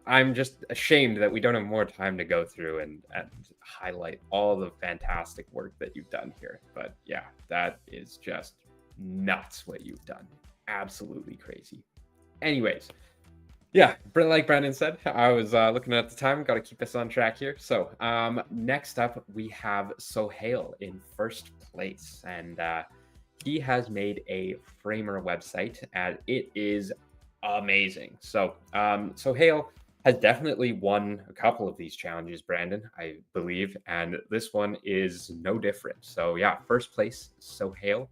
C: I'm just ashamed that we don't have more time to go through and highlight all the fantastic work that you've done here. But yeah, that is just nuts what you've done. Absolutely crazy. Anyways, yeah, like Brandon said, I was looking at the time, got to keep us on track here. So next up, we have Sohail in first place, and he has made a framer website, and it is amazing. So Sohail has definitely won a couple of these challenges, Brandon, I believe, and this one is no different. So yeah, first place, Sohail.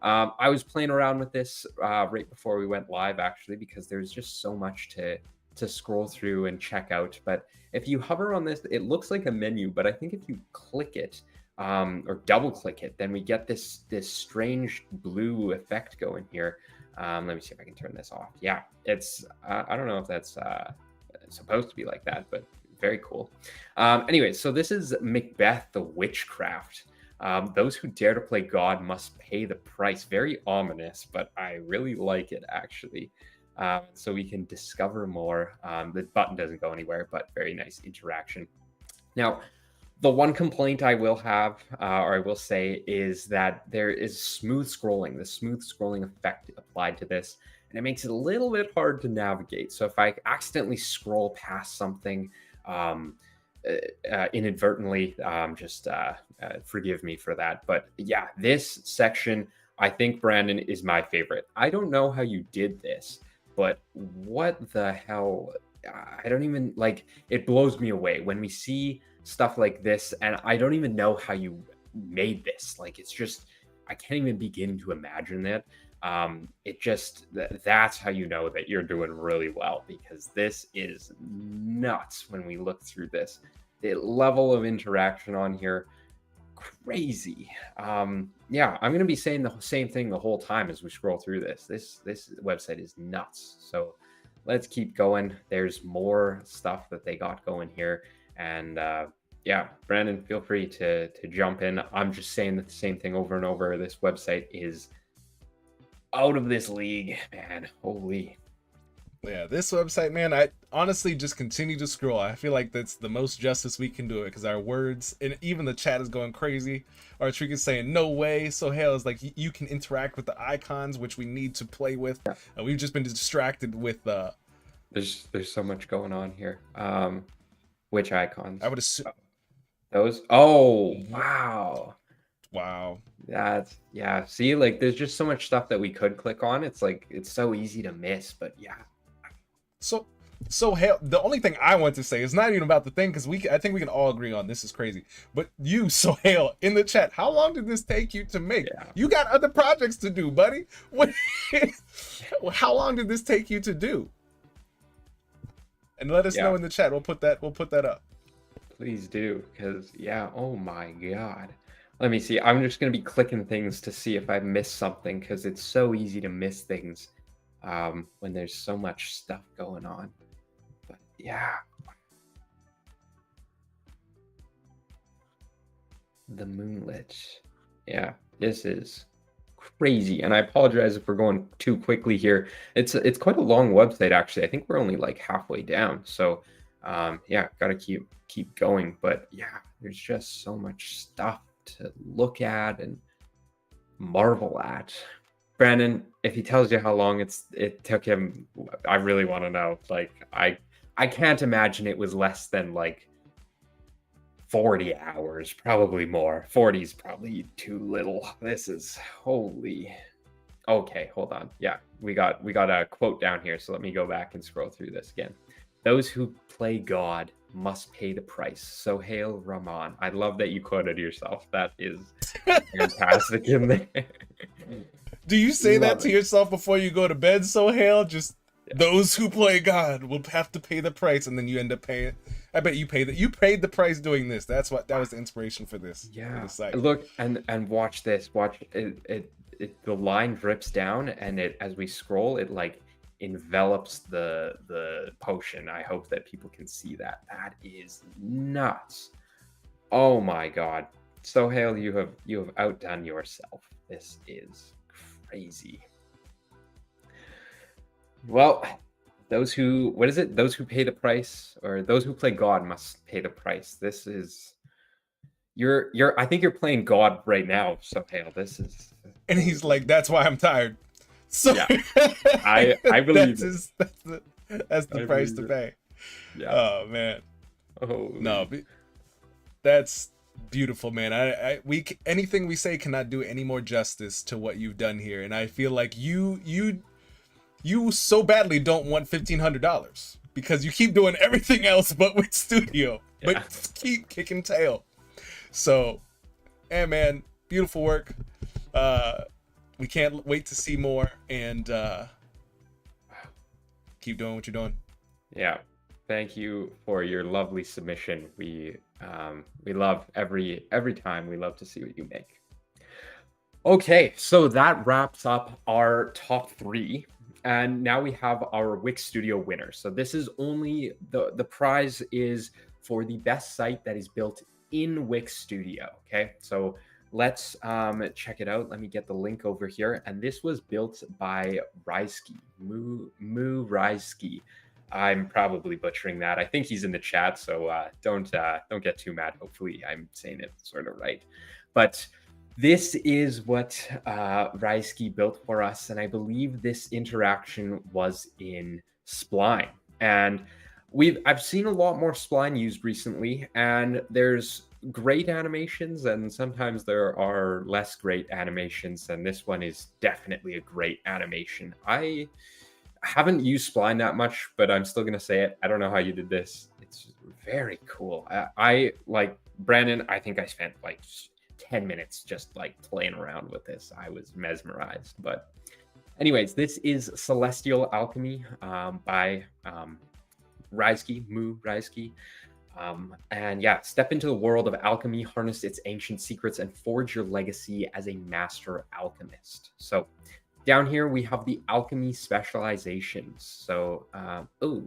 C: I was playing around with this right before we went live, actually, because there's just so much to scroll through and check out. But if you hover on this, it looks like a menu, but I think if you click it or double click it, then we get this strange blue effect going here. Let me see if I can turn this off. Yeah, it's I don't know if that's supposed to be like that, but very cool. Anyway, so this is Macbeth the Witchcraft. Those who dare to play God must pay the price. Very ominous, but I really like it, actually. So we can discover more. The button doesn't go anywhere, but very nice interaction. Now, the one complaint I will have, or I will say, is that there is smooth scrolling, the smooth scrolling effect applied to this, and it makes it a little bit hard to navigate. So if I accidentally scroll past something, inadvertently, just forgive me for that. But yeah, this section, I think, Brandon, is my favorite. I don't know how you did this, but what the hell? I don't even like, it blows me away when we see stuff like this, and I don't even know how you made this. Like, it's just, I can't even begin to imagine it. It just, that's how you know that you're doing really well, because this is nuts when we look through this. The level of interaction on here, crazy. Yeah, I'm gonna be saying the same thing the whole time as we scroll through this. This website is nuts. So let's keep going. There's more stuff that they got going here, and yeah, Brandon, feel free to jump in. I'm just saying the same thing over and over. This website is out of this league, man. Holy.
B: Yeah, this website, man, I honestly just continue to scroll. I feel like that's the most justice we can do it, because our words, and even the chat is going crazy. Our trick is saying no way. So hell is like, you can interact with the icons, which we need to play with. We've just been distracted with
C: there's so much going on here. Which icons?
B: I would assume
C: those. Oh wow.
B: Wow.
C: That's, yeah, see, like there's just so much stuff that we could click on. It's like, it's so easy to miss, but yeah.
B: So hell, the only thing I want to say is not even about the thing, because I think we can all agree on this is crazy. But you, so hell, in the chat, how long did this take you to make?
C: Yeah.
B: You got other projects to do, buddy. What? How long did this take you to do? And let us know in the chat. We'll put that up.
C: Please do, because yeah, oh my god. Let me see. I'm just gonna be clicking things to see if I missed something, because it's so easy to miss things when there's so much stuff going on. But yeah, the moonlit. Yeah, this is crazy, and I apologize if we're going too quickly here. It's quite a long website, actually. I think we're only like halfway down, so yeah, gotta keep going. But yeah, there's just so much stuff to look at and marvel at. Brandon, if he tells you how long it took him, I really want to know. Like, I can't imagine it was less than like 40 hours, probably more. 40 is probably too little. This is holy. Okay, hold on. Yeah, we got a quote down here, so let me go back and scroll through this again. Those who play God must pay the price. So hail Rahman. I love that you quoted yourself. That is fantastic in there.
B: Do you say that to yourself before you go to bed, so hail? Just those who play God will have to pay the price, and then you end up paying. I bet you paid the price doing this. That was the inspiration for this.
C: Yeah.
B: For the site.
C: Look and watch this. Watch it. The line drips down, and it, as we scroll, it like envelops the potion. I hope that people can see that. That is nuts. Oh my god. So hail, you have outdone yourself. This is crazy. Well, those who, what is it? Those who pay the price, or those who play God must pay the price. This is, I think you're playing God right now, so hail. This is,
B: and he's like, that's why I'm tired. So
C: yeah, I believe
B: that's the price to pay.
C: Yeah.
B: Oh man.
C: Oh
B: no, that's beautiful, man. Anything we say cannot do any more justice to what you've done here, and I feel like you so badly don't want $1,500 because you keep doing everything else but with Studio, but keep kicking tail. So, hey man, beautiful work. We can't wait to see more, and keep doing what you're doing.
C: Yeah, thank you for your lovely submission. We love every time. We love to see what you make. Okay, so that wraps up our top 3. And now we have our Wix Studio winner. So this is only, the prize is for the best site that is built in Wix Studio. Okay, so let's check it out. Let me get the link over here. And this was built by Rysky, Moo Rysky. I'm probably butchering that. I think he's in the chat, so don't get too mad. Hopefully I'm saying it sort of right. But this is what Rysky built for us, and I believe this interaction was in Spline. And I've seen a lot more Spline used recently, and there's great animations, and sometimes there are less great animations, and this one is definitely a great animation. haven't used spline that much, but I'm still gonna say it. I don't know how you did this. It's very cool. I like Brandon. I think I spent like 10 minutes just like playing around with this. I was mesmerized. But anyways, this is Celestial Alchemy by Reisky. And yeah, step into the world of alchemy, harness its ancient secrets, and forge your legacy as a master alchemist. So down here we have the alchemy specializations. So oh,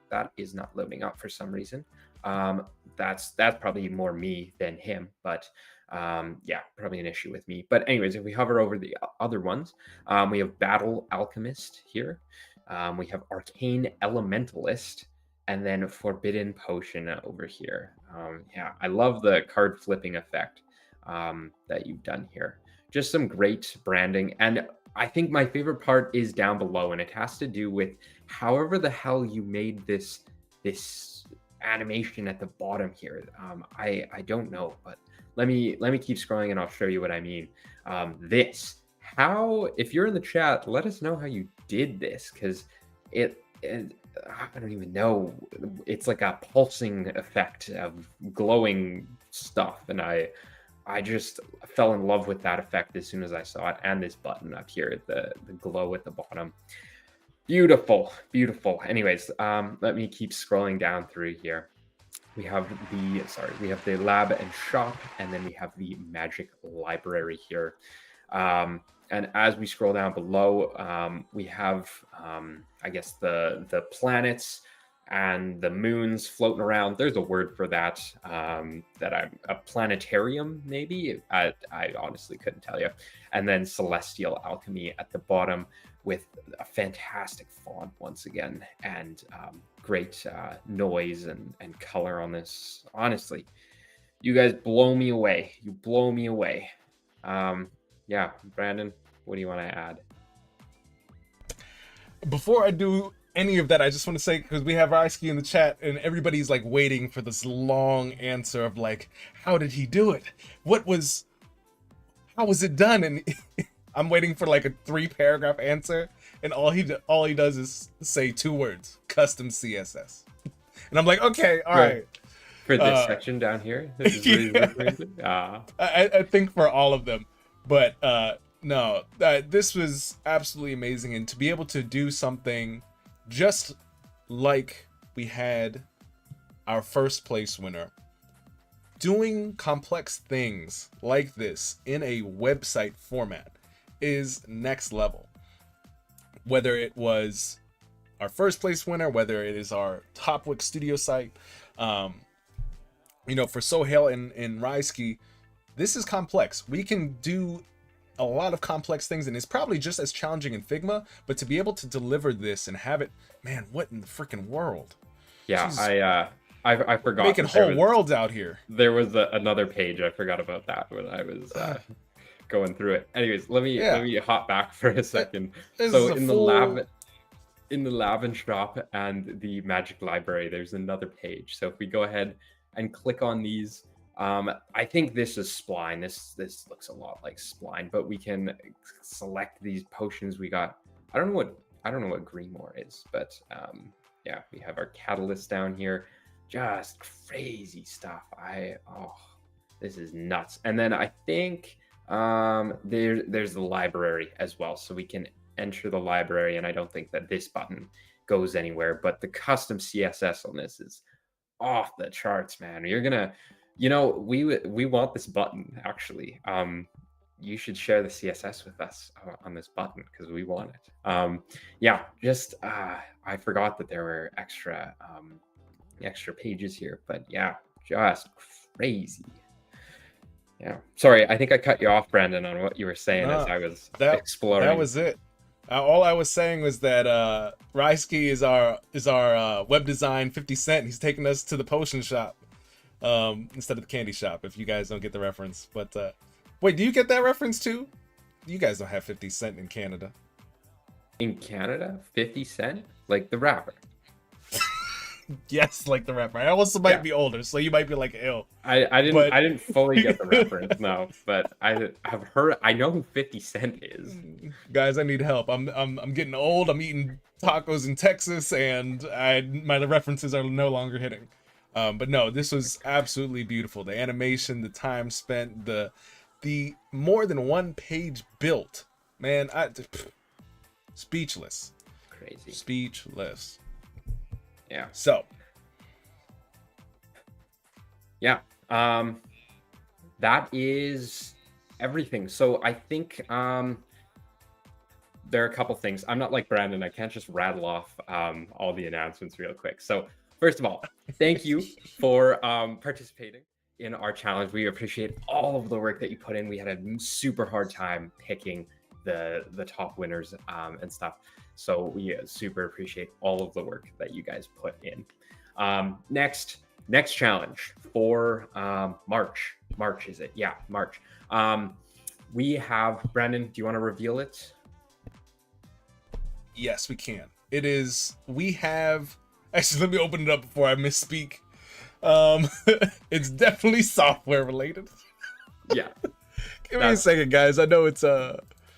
C: that is not loading up for some reason. That's probably more me than him, but yeah, probably an issue with me. But anyways, if we hover over the other ones, we have Battle Alchemist here. We have Arcane Elementalist, and then Forbidden Potion over here. Yeah, I love the card flipping effect that you've done here. Just some great branding. And I think my favorite part is down below, and it has to do with however the hell you made this animation at the bottom here. I don't know, but let me keep scrolling and I'll show you what I mean. If you're in the chat, let us know how you did this, because it I don't even know. It's like a pulsing effect of glowing stuff, and I just fell in love with that effect as soon as I saw it. And this button up here, the glow at the bottom. Beautiful, beautiful. Anyways, let me keep scrolling down through here. We have the lab and shop, and then we have the magic library here. And as we scroll down below, we have, I guess, the planets and the moons floating around. There's a word for that, a planetarium, maybe. I honestly couldn't tell you. And then Celestial Alchemy at the bottom with a fantastic font once again, and great noise and color on this. Honestly, you guys blow me away. You blow me away. Yeah, Brandon, what do you want to add?
B: Before I do any of that, I just want to say, because we have Reisky in the chat and everybody's like waiting for this long answer of like, how did he do it? How was it done? And I'm waiting for like a 3-paragraph answer, and all he does is say 2 words: custom CSS. And I'm like, okay, all right.
C: For this section down here, this is
B: yeah. I think for all of them, but no, this was absolutely amazing, and to be able to do something just like we had our first place winner, doing complex things like this in a website format is next level. Whether it was our first place winner, whether it is our top Wix Studio site, you know, for Sohail and Reisky, this is complex. We can do a lot of complex things, and it's probably just as challenging in Figma, but to be able to deliver this and have it, man, what in the freaking world?
C: Yeah, jeez. I forgot.
B: Making whole worlds out here.
C: There was another page. I forgot about that when I was going through it. Anyways, let me hop back for a second. So in the lab and shop and the magic library, there's another page. So if we go ahead and click on these, I think this is spline. This looks a lot like spline, but we can select these potions. We got, I don't know what Greenmore is, but yeah, we have our catalyst down here. Just crazy stuff. This is nuts. And then I think there's the library as well, so we can enter the library, and I don't think that this button goes anywhere, but the custom CSS on this is off the charts, man. You're gonna, you know, we want this button actually. You should share the CSS with us on this button because we want it. Yeah, just I forgot that there were extra pages here, but yeah, just crazy. Yeah, sorry, I think I cut you off, Brandon, on what you were saying as I was exploring.
B: That was it. All I was saying was that Reisky is our web design 50 Cent. He's taking us to the potion shop instead of the candy shop, if you guys don't get the reference. But wait, do you get that reference too? You guys don't have 50 Cent in Canada.
C: In Canada, 50 Cent? Like the rapper?
B: Yes, like the rapper. I also might be older, so you might be like, ew.
C: I didn't fully get the reference, no, but I have heard. I know who 50 Cent is.
B: Guys, I need help. I'm getting old. I'm eating tacos in Texas, and my references are no longer hitting. But no, this was absolutely beautiful. The animation, the time spent, the more than one page built. Man, speechless.
C: Crazy.
B: Speechless.
C: Yeah.
B: So.
C: Yeah. That is everything. So I think there are a couple things. I'm not like Brandon. I can't just rattle off all the announcements real quick. So first of all, thank you for participating in our challenge. We appreciate all of the work that you put in. We had a super hard time picking the top winners and stuff. So we super appreciate all of the work that you guys put in. Next challenge for March. March, is it? Yeah, March. We have, Brandon, do you want to reveal it?
B: Yes, we can. It is, we have, actually, let me open it up before I misspeak. It's definitely software related.
C: Yeah.
B: Give me a second, guys. I know it's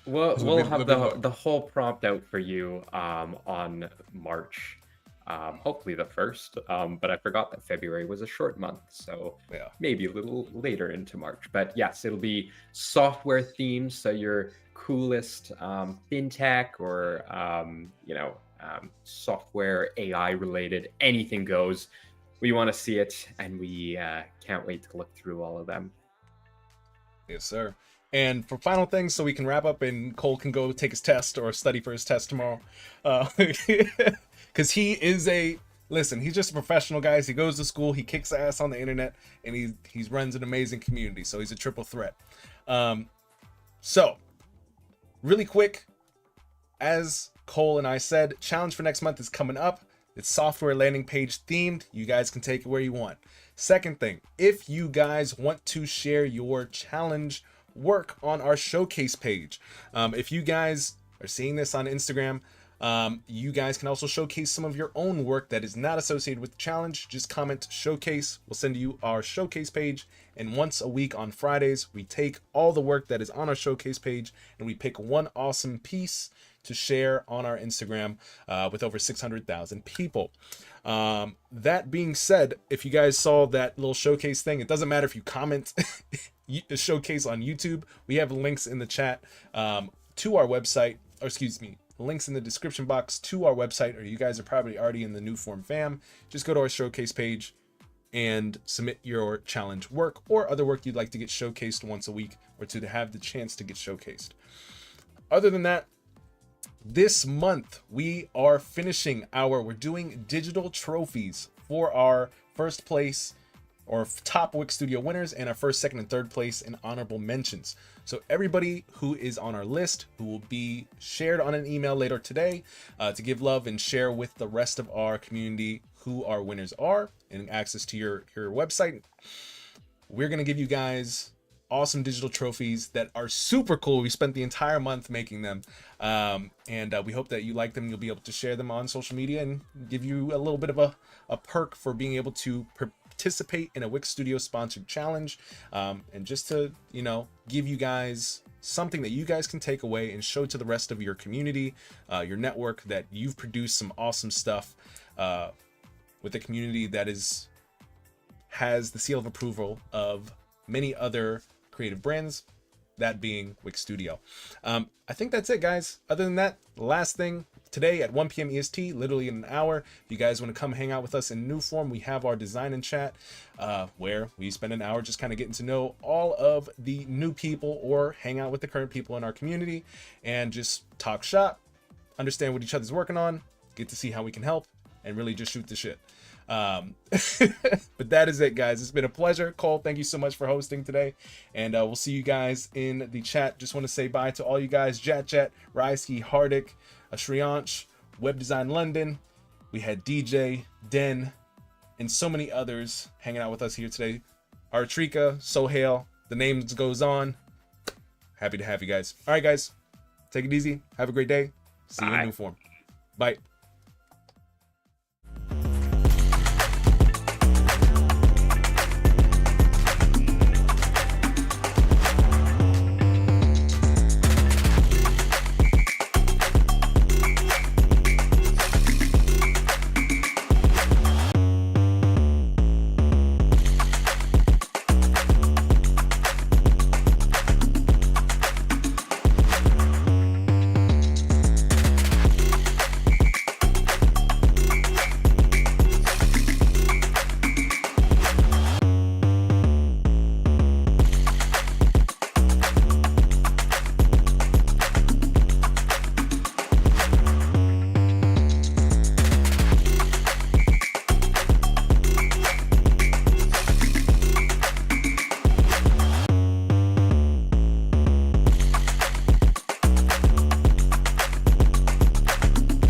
C: we'll have the whole prompt out for you on March, hopefully the 1st. But I forgot that February was a short month, so yeah, maybe a little later into March. But yes, it'll be software themed, so your coolest fintech or software AI related, anything goes. We want to see it, and we can't wait to look through all of them.
B: Yes, sir. And for final things, so we can wrap up and Kole can go take his test or study for his test tomorrow. Because he is he's just a professional, guys. He goes to school, he kicks ass on the internet, and he runs an amazing community. So he's a triple threat. So, really quick, as Kole and I said, challenge for next month is coming up. It's software landing page themed. You guys can take it where you want. Second thing, if you guys want to share your challenge work on our showcase page, if you guys are seeing this on Instagram, you guys can also showcase some of your own work that is not associated with the challenge. Just comment showcase. We'll send you our showcase page, and once a week on Fridays, we take all the work that is on our showcase page and we pick one awesome piece to share on our Instagram with over 600,000 people. That being said, if you guys saw that little showcase thing, it doesn't matter if you comment the showcase on YouTube. We have links in the chat to our website, or excuse me, links in the description box to our website, or you guys are probably already in the New Form fam. Just go to our showcase page and submit your challenge work or other work you'd like to get showcased once a week, or to have the chance to get showcased. Other than that, this month we are finishing we're doing digital trophies for our first place or top Wix Studio winners and our first, second, and third place in honorable mentions. So everybody who is on our list, who will be shared on an email later today to give love and share with the rest of our community who our winners are and access to your website, we're going to give you guys awesome digital trophies that are super cool. We spent the entire month making them, and we hope that you like them. You'll be able to share them on social media and give you a little bit of a perk for being able to participate in a Wix Studio sponsored challenge, and just to give you guys something that you guys can take away and show to the rest of your community, your network, that you've produced some awesome stuff with a community that has the seal of approval of many other creative brands, that being Wix Studio. I think that's it, guys. Other than that, the last thing, today at 1 p.m. EST, literally in an hour, if you guys want to come hang out with us in New Form, we have our design and chat, where we spend an hour just kind of getting to know all of the new people or hang out with the current people in our community and just talk shop, understand what each other's working on, get to see how we can help, and really just shoot the shit. But that is it, guys. It's been a pleasure. Kole, thank you so much for hosting today, and we'll see you guys in the chat. Just want to say bye to all you guys: JJat, Ryeski, Hardik, Shriyansh, Web Design London. We had DJ, Den, and so many others hanging out with us here today. Artrika, Sohail, the names goes on. Happy to have you guys. All right, guys, take it easy. Have a great day. See you in New Form. Bye.